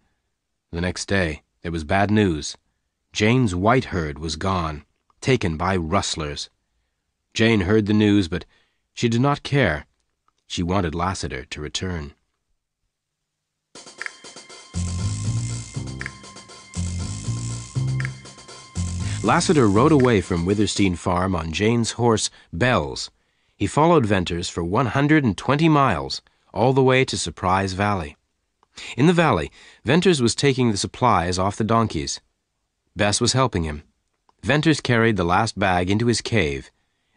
The next day, there was bad news. Jane's white herd was gone, taken by rustlers. Jane heard the news, but she did not care. She wanted Lassiter to return. Lassiter rode away from Withersteen Farm on Jane's horse, Bells. He followed Venters for 120 miles, all the way to Surprise Valley. In the valley, Venters was taking the supplies off the donkeys. Bess was helping him. Venters carried the last bag into his cave.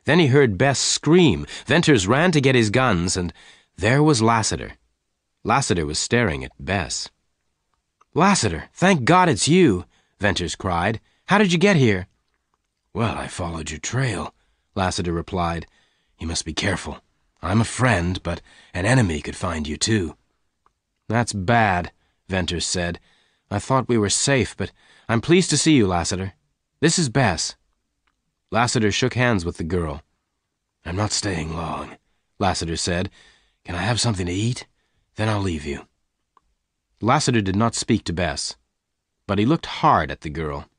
Then he heard Bess scream. Venters ran to get his guns, and there was Lassiter. Lassiter was staring at Bess. "Lassiter, thank God it's you," Venters cried. "How did you get here?" "Well, I followed your trail," Lassiter replied. "You must be careful. I'm a friend, but an enemy could find you too." "That's bad," Venters said. "I thought we were safe, but I'm pleased to see you, Lassiter. This is Bess." Lassiter shook hands with the girl. "I'm not staying long," Lassiter said. "Can I have something to eat? Then I'll leave you." Lassiter did not speak to Bess, but he looked hard at the girl.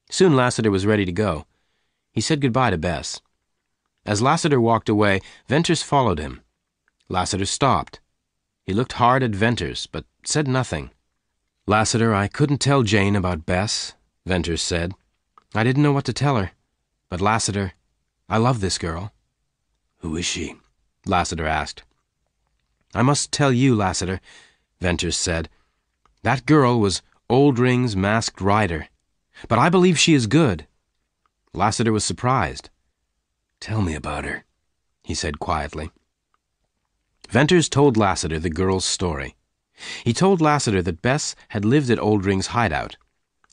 Soon Lassiter was ready to go. He said goodbye to Bess. As Lassiter walked away, Venters followed him. Lassiter stopped. He looked hard at Venters, but said nothing. "Lassiter, I couldn't tell Jane about Bess," Venters said. "I didn't know what to tell her. But Lassiter, I love this girl." "Who is she?" Lassiter asked. "I must tell you, Lassiter," Venters said. "That girl was Oldring's masked rider. But I believe she is good." Lassiter was surprised. "Tell me about her," he said quietly. Venters told Lassiter the girl's story. He told Lassiter that Bess had lived at Oldring's hideout.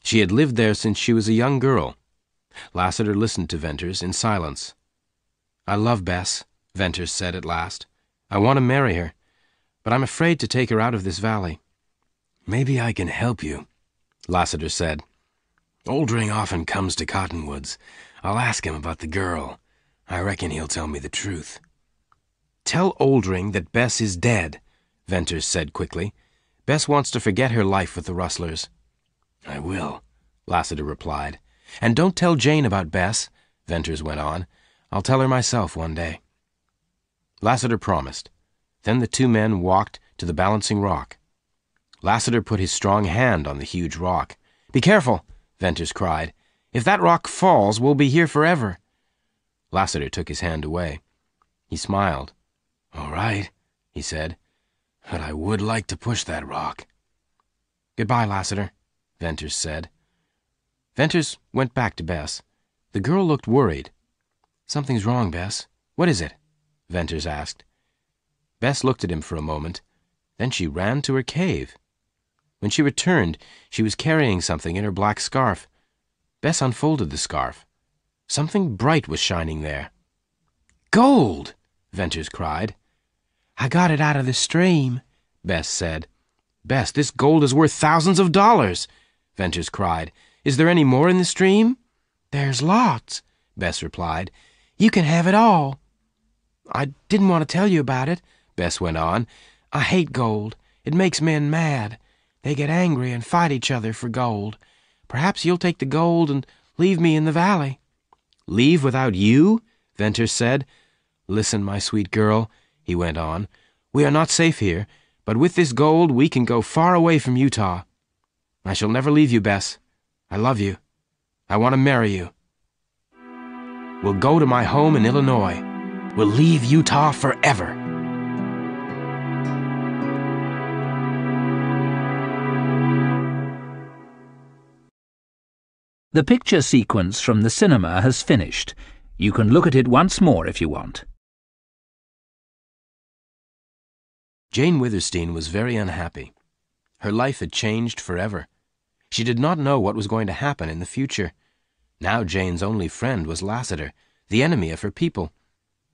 She had lived there since she was a young girl. Lassiter listened to Venters in silence. "I love Bess," Venters said at last. "I want to marry her, but I'm afraid to take her out of this valley." "Maybe I can help you," Lassiter said. "Oldring often comes to Cottonwoods. I'll ask him about the girl. I reckon he'll tell me the truth." "Tell Oldring that Bess is dead," Venters said quickly. "Bess wants to forget her life with the rustlers." "I will," Lassiter replied. "And don't tell Jane about Bess," Venters went on. "I'll tell her myself one day." Lassiter promised. Then the two men walked to the balancing rock. Lassiter put his strong hand on the huge rock. "Be careful," Venters cried. "If that rock falls, we'll be here forever." Lassiter took his hand away. He smiled. "All right," he said, "but I would like to push that rock." "Goodbye, Lassiter," Venters said. Venters went back to Bess. The girl looked worried. "Something's wrong, Bess. What is it?" Venters asked. Bess looked at him for a moment. Then she ran to her cave. When she returned, she was carrying something in her black scarf. Bess unfolded the scarf. Something bright was shining there. "Gold!" Venters cried. "I got it out of the stream," Bess said. "Bess, this gold is worth thousands of dollars," Venters cried. "Is there any more in the stream?" "There's lots," Bess replied. "You can have it all." "I didn't want to tell you about it," Bess went on. "I hate gold. It makes men mad. They get angry and fight each other for gold. Perhaps you'll take the gold and leave me in the valley." "Leave without you?" Venters said. "Listen, my sweet girl," he went on. "We are not safe here, but with this gold we can go far away from Utah. I shall never leave you, Bess. I love you. I want to marry you. We'll go to my home in Illinois. We'll leave Utah forever." The picture sequence from the cinema has finished. You can look at it once more if you want. Jane Withersteen was very unhappy. Her life had changed forever. She did not know what was going to happen in the future. Now Jane's only friend was Lassiter, the enemy of her people.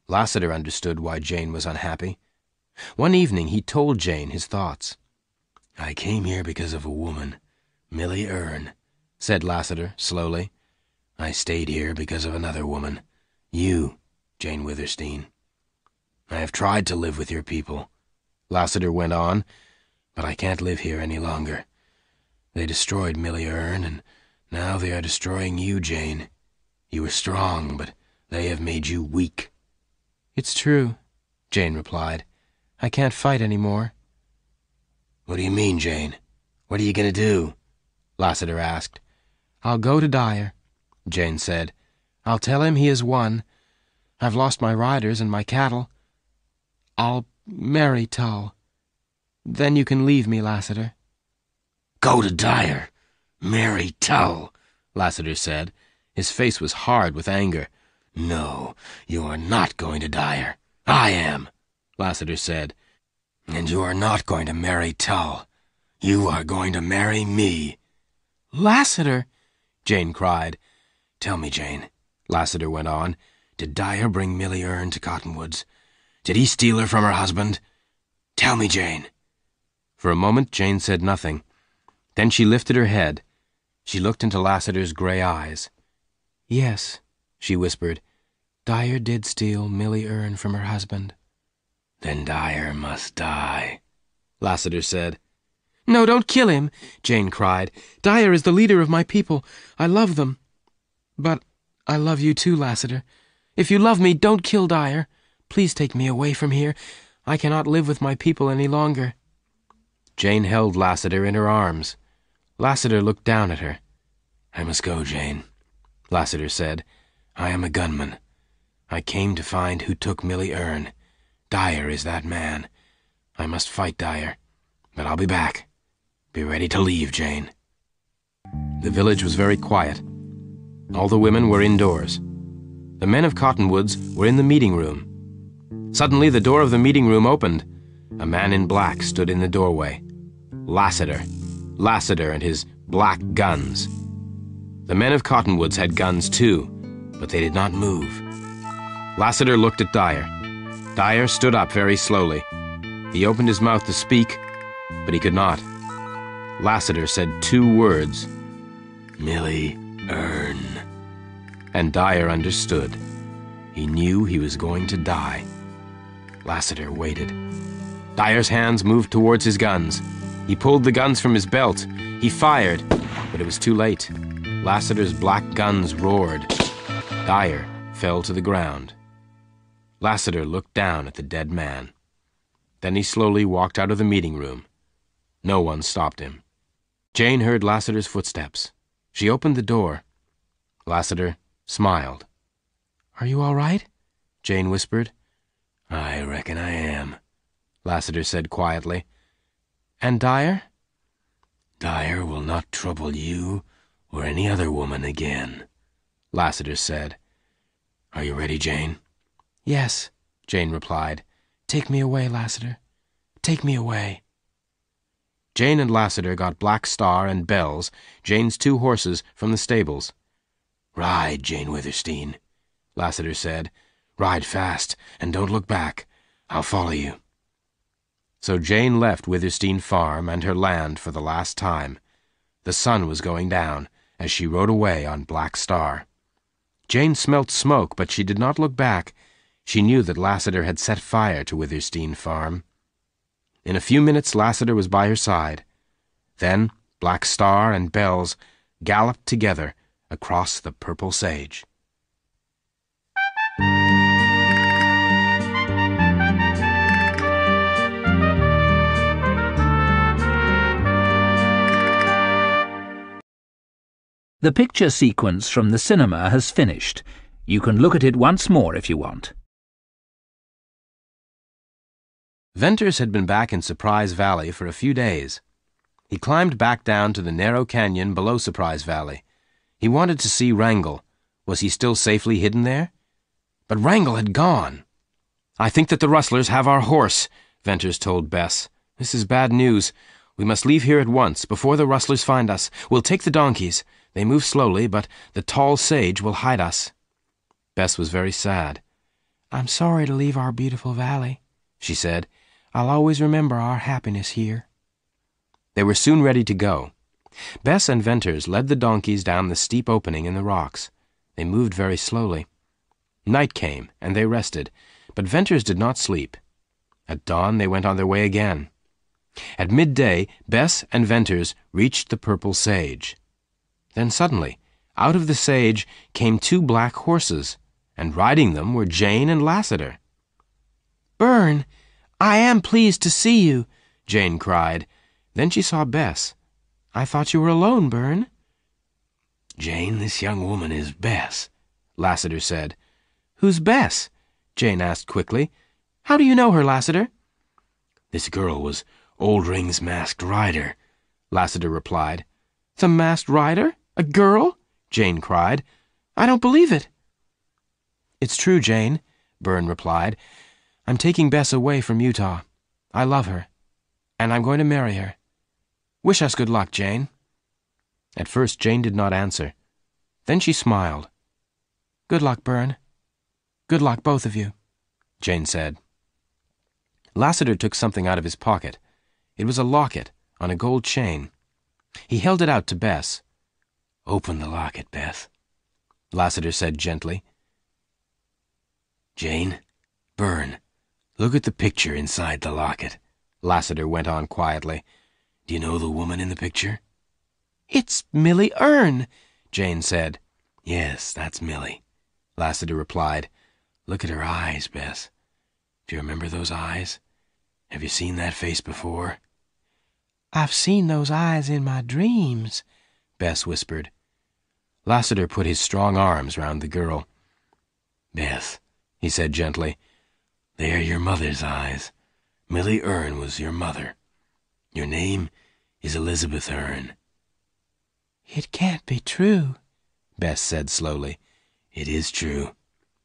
Lassiter understood why Jane was unhappy. One evening he told Jane his thoughts. "I came here because of a woman, Millie Erne," said Lassiter slowly. "I stayed here because of another woman, you, Jane Withersteen. I have tried to live with your people," Lassiter went on, "but I can't live here any longer. They destroyed Millie Erne, and now they are destroying you, Jane. You were strong, but they have made you weak." "It's true," Jane replied. "I can't fight any more." "What do you mean, Jane? What are you going to do?" Lassiter asked. "I'll go to Dyer," Jane said. "I'll tell him he has won. I've lost my riders and my cattle. I'll marry Tull. Then you can leave me, Lassiter." "Go to Dyer? Marry Tull?" Lassiter said. His face was hard with anger. No, you are not going to Dyer. I am, Lassiter said. And you are not going to marry Tull. You are going to marry me. Lassiter, Jane cried. Tell me, Jane, Lassiter went on, did Dyer bring Millie Erne to Cottonwoods? Did he steal her from her husband? Tell me, Jane. For a moment, Jane said nothing. Then she lifted her head. She looked into Lassiter's gray eyes. Yes, she whispered, Dyer did steal Millie Erne from her husband. Then Dyer must die, Lassiter said. No, don't kill him, Jane cried. Dyer is the leader of my people. I love them. But I love you too, Lassiter. If you love me, don't kill Dyer. Please take me away from here. I cannot live with my people any longer. Jane held Lassiter in her arms. Lassiter looked down at her. I must go, Jane, Lassiter said. I am a gunman. I came to find who took Millie Erne. Dyer is that man. I must fight Dyer, but I'll be back. Be ready to leave, Jane. The village was very quiet. All the women were indoors. The men of Cottonwoods were in the meeting room. Suddenly, the door of the meeting room opened. A man in black stood in the doorway. Lassiter. Lassiter and his black guns. The men of Cottonwoods had guns too, but they did not move. Lassiter looked at Dyer. Dyer stood up very slowly. He opened his mouth to speak, but he could not. Lassiter said 2 words. Millie Erne. And Dyer understood. He knew he was going to die. Lassiter waited. Dyer's hands moved towards his guns. He pulled the guns from his belt. He fired, but it was too late. Lassiter's black guns roared. Dyer fell to the ground. Lassiter looked down at the dead man. Then he slowly walked out of the meeting room. No one stopped him. Jane heard Lassiter's footsteps. She opened the door. Lassiter smiled. Are you all right? Jane whispered. I reckon I am, Lassiter said quietly. And Dyer? Dyer will not trouble you or any other woman again, Lassiter said. Are you ready, Jane? Yes, Jane replied. Take me away, Lassiter. Take me away. Jane and Lassiter got Black Star and Bells, Jane's 2 horses, from the stables. Ride, Jane Withersteen, Lassiter said. Ride fast, and don't look back. I'll follow you. So Jane left Withersteen Farm and her land for the last time. The sun was going down as she rode away on Black Star. Jane smelt smoke, but she did not look back. She knew that Lassiter had set fire to Withersteen Farm. In a few minutes Lassiter was by her side. Then Black Star and Bells galloped together across the purple sage. The picture sequence from the cinema has finished. You can look at it once more if you want. Venters had been back in Surprise Valley for a few days. He climbed back down to the narrow canyon below Surprise Valley. He wanted to see Wrangel. Was he still safely hidden there? But Wrangel had gone. I think that the rustlers have our horse, Venters told Bess. This is bad news. We must leave here at once, before the rustlers find us. We'll take the donkeys. They move slowly, but the tall sage will hide us. Bess was very sad. I'm sorry to leave our beautiful valley, she said. I'll always remember our happiness here. They were soon ready to go. Bess and Venters led the donkeys down the steep opening in the rocks. They moved very slowly. Night came, and they rested, but Venters did not sleep. At dawn they went on their way again. At midday, Bess and Venters reached the purple sage. Then suddenly, out of the sage came 2 black horses, and riding them were Jane and Lassiter. Bern, I am pleased to see you, Jane cried. Then she saw Bess. I thought you were alone, Bern. Jane, this young woman is Bess, Lassiter said. Who's Bess? Jane asked quickly. How do you know her, Lassiter? This girl was Oldring's masked rider, Lassiter replied. The masked rider? A girl? Jane cried. I don't believe it. It's true, Jane, Byrne replied. I'm taking Bess away from Utah. I love her, and I'm going to marry her. Wish us good luck, Jane. At first, Jane did not answer. Then she smiled. Good luck, Byrne. Good luck, both of you, Jane said. Lassiter took something out of his pocket. It was a locket on a gold chain. He held it out to Bess. Open the locket, Beth, Lassiter said gently. Jane, Byrne, look at the picture inside the locket, Lassiter went on quietly. Do you know the woman in the picture? It's Millie Erne, Jane said. Yes, that's Millie, Lassiter replied. Look at her eyes, Bess. Do you remember those eyes? Have you seen that face before? I've seen those eyes in my dreams, Bess whispered. Lassiter put his strong arms round the girl. Beth, he said gently, they are your mother's eyes. Millie Erne was your mother. Your name is Elizabeth Erne. It can't be true, Bess said slowly. It is true,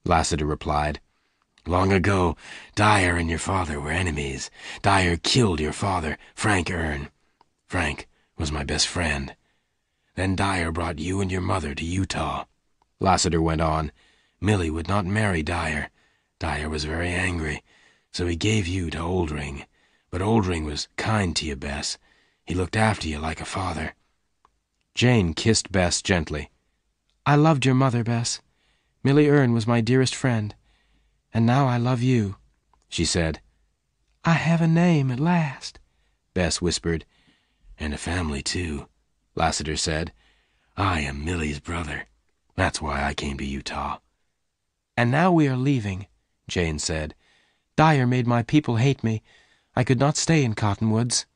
Lassiter replied. Long ago, Dyer and your father were enemies. Dyer killed your father, Frank Erne. Frank was my best friend. Then Dyer brought you and your mother to Utah. Lassiter went on. Millie would not marry Dyer. Dyer was very angry, so he gave you to Oldring. But Oldring was kind to you, Bess. He looked after you like a father. Jane kissed Bess gently. I loved your mother, Bess. Millie Erne was my dearest friend. And now I love you, she said. I have a name at last, Bess whispered. And a family, too, Lassiter said. I am Millie's brother. That's why I came to Utah. And now we are leaving, Jane said. Dyer made my people hate me. I could not stay in Cottonwoods.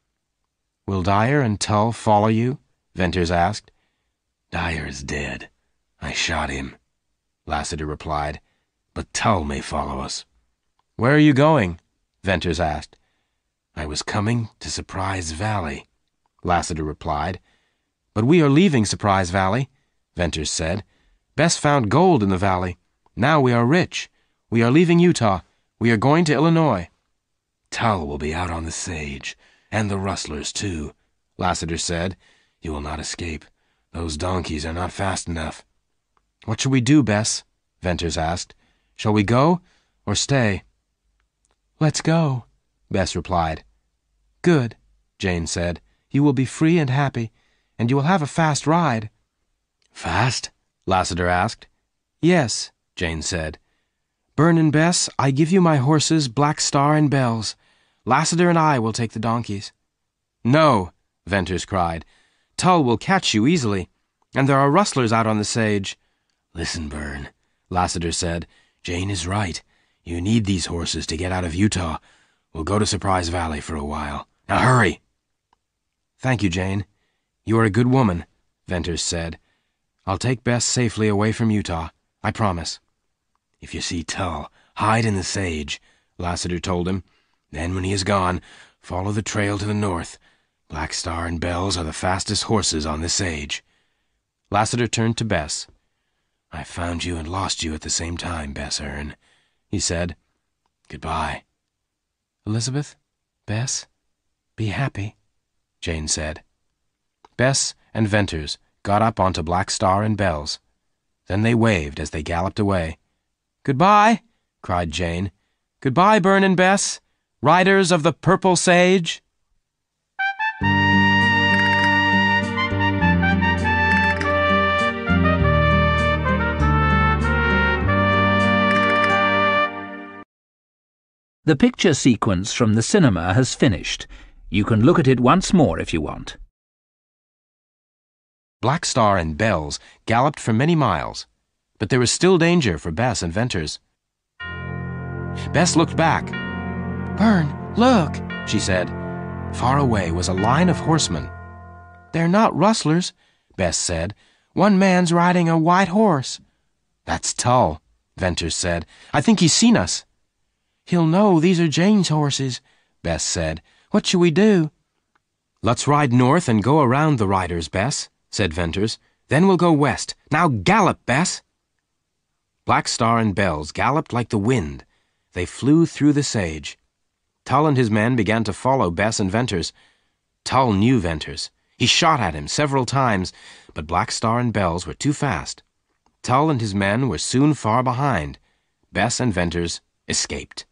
Will Dyer and Tull follow you? Venters asked. Dyer is dead. I shot him, Lassiter replied. But Tull may follow us. Where are you going? Venters asked. I was coming to Surprise Valley, Lassiter replied. But we are leaving Surprise Valley, Venters said. Bess found gold in the valley. Now we are rich. We are leaving Utah. We are going to Illinois. Tull will be out on the sage, and the rustlers, too, Lassiter said. You will not escape. Those donkeys are not fast enough. What shall we do, Bess? Venters asked. Shall we go or stay? Let's go, Bess replied. Good, Jane said. You will be free and happy, and you will have a fast ride. Fast? Lassiter asked. Yes, Jane said. Byrne and Bess, I give you my horses, Black Star and Bells. Lassiter and I will take the donkeys. No, Venters cried. Tull will catch you easily, and there are rustlers out on the sage. Listen, Byrne, Lassiter said. Jane is right. You need these horses to get out of Utah. We'll go to Surprise Valley for a while. Now hurry! Thank you, Jane. You are a good woman, Venters said. I'll take Bess safely away from Utah. I promise. If you see Tull, hide in the sage, Lassiter told him. Then when he is gone, follow the trail to the north. Black Star and Bells are the fastest horses on the sage. Lassiter turned to Bess. I found you and lost you at the same time, Bess Erne, he said. Goodbye. Elizabeth, Bess, be happy, Jane said. Bess and Venters got up onto Black Star and Bells. Then they waved as they galloped away. Goodbye, cried Jane. Goodbye, Byrne and Bess, riders of the Purple Sage. The picture sequence from the cinema has finished. You can look at it once more if you want. Black Star and Bells galloped for many miles, but there was still danger for Bess and Venters. Bess looked back. Byrne, look, she said. Far away was a line of horsemen. They're not rustlers, Bess said. One man's riding a white horse. That's Tull, Venters said. I think he's seen us. He'll know these are Jane's horses, Bess said. What shall we do? Let's ride north and go around the riders, Bess, said Venters. Then we'll go west. Now gallop, Bess. Black Star and Bells galloped like the wind. They flew through the sage. Tull and his men began to follow Bess and Venters. Tull knew Venters. He shot at him several times, but Black Star and Bells were too fast. Tull and his men were soon far behind. Bess and Venters escaped.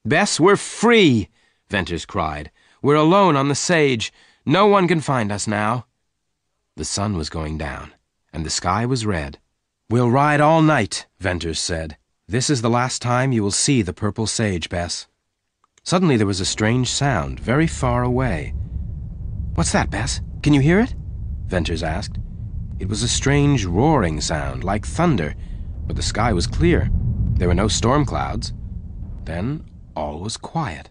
"Bess, we're free!" Venters cried. "We're alone on the sage. No one can find us now." The sun was going down, and the sky was red. "We'll ride all night," Venters said. "This is the last time you will see the purple sage, Bess." Suddenly there was a strange sound very far away. "What's that, Bess? Can you hear it?" Venters asked. It was a strange roaring sound, like thunder, but the sky was clear. There were no storm clouds. Then all was quiet.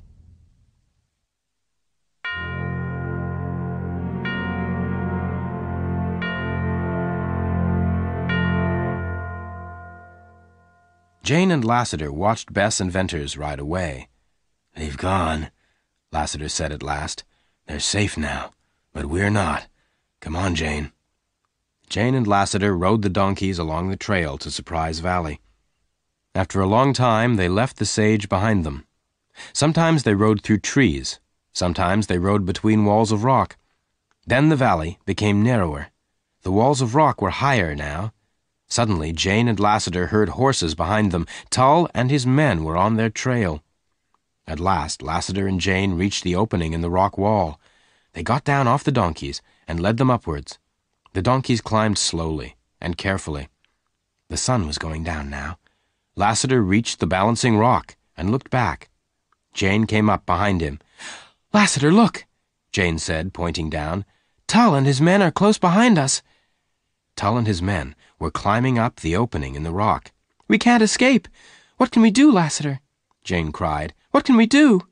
Jane and Lassiter watched Bess and Venters ride away. "They've gone," Lassiter said at last. "They're safe now, but we're not. Come on, Jane." Jane and Lassiter rode the donkeys along the trail to Surprise Valley. After a long time, they left the sage behind them. Sometimes they rode through trees. Sometimes they rode between walls of rock. Then the valley became narrower. The walls of rock were higher now. Suddenly, Jane and Lassiter heard horses behind them. Tull and his men were on their trail. At last, Lassiter and Jane reached the opening in the rock wall. They got down off the donkeys and led them upwards. The donkeys climbed slowly and carefully. The sun was going down now. Lassiter reached the balancing rock and looked back. Jane came up behind him. "Lassiter, look," Jane said, pointing down. "Tull and his men are close behind us." Tull and his men were climbing up the opening in the rock. "We can't escape. What can we do, Lassiter?" Jane cried. "What can we do?"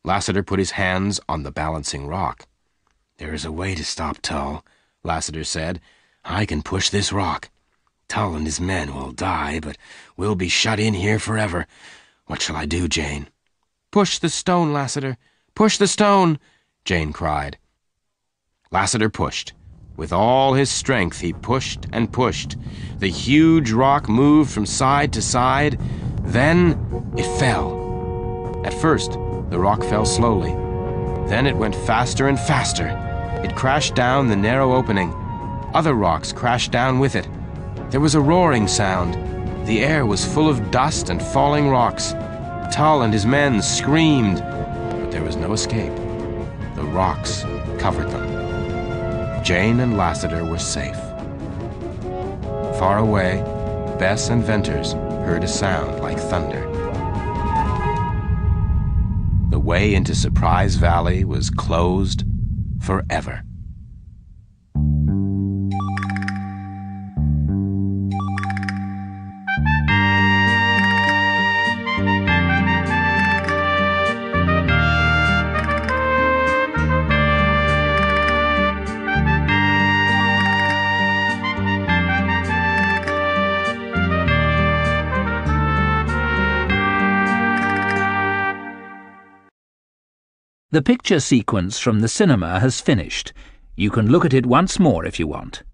Lassiter put his hands on the balancing rock. "There is a way to stop Tull," Lassiter said. "I can push this rock. Tull and his men will die, but we'll be shut in here forever. What shall I do, Jane?" "Push the stone, Lassiter. Push the stone," Jane cried. Lassiter pushed. With all his strength, he pushed and pushed. The huge rock moved from side to side. Then it fell. At first, the rock fell slowly. Then it went faster and faster. It crashed down the narrow opening. Other rocks crashed down with it. There was a roaring sound. The air was full of dust and falling rocks. Tull and his men screamed, but there was no escape. The rocks covered them. Jane and Lassiter were safe. Far away, Bess and Venters heard a sound like thunder. The way into Surprise Valley was closed forever. The picture sequence from the cinema has finished. You can look at it once more if you want.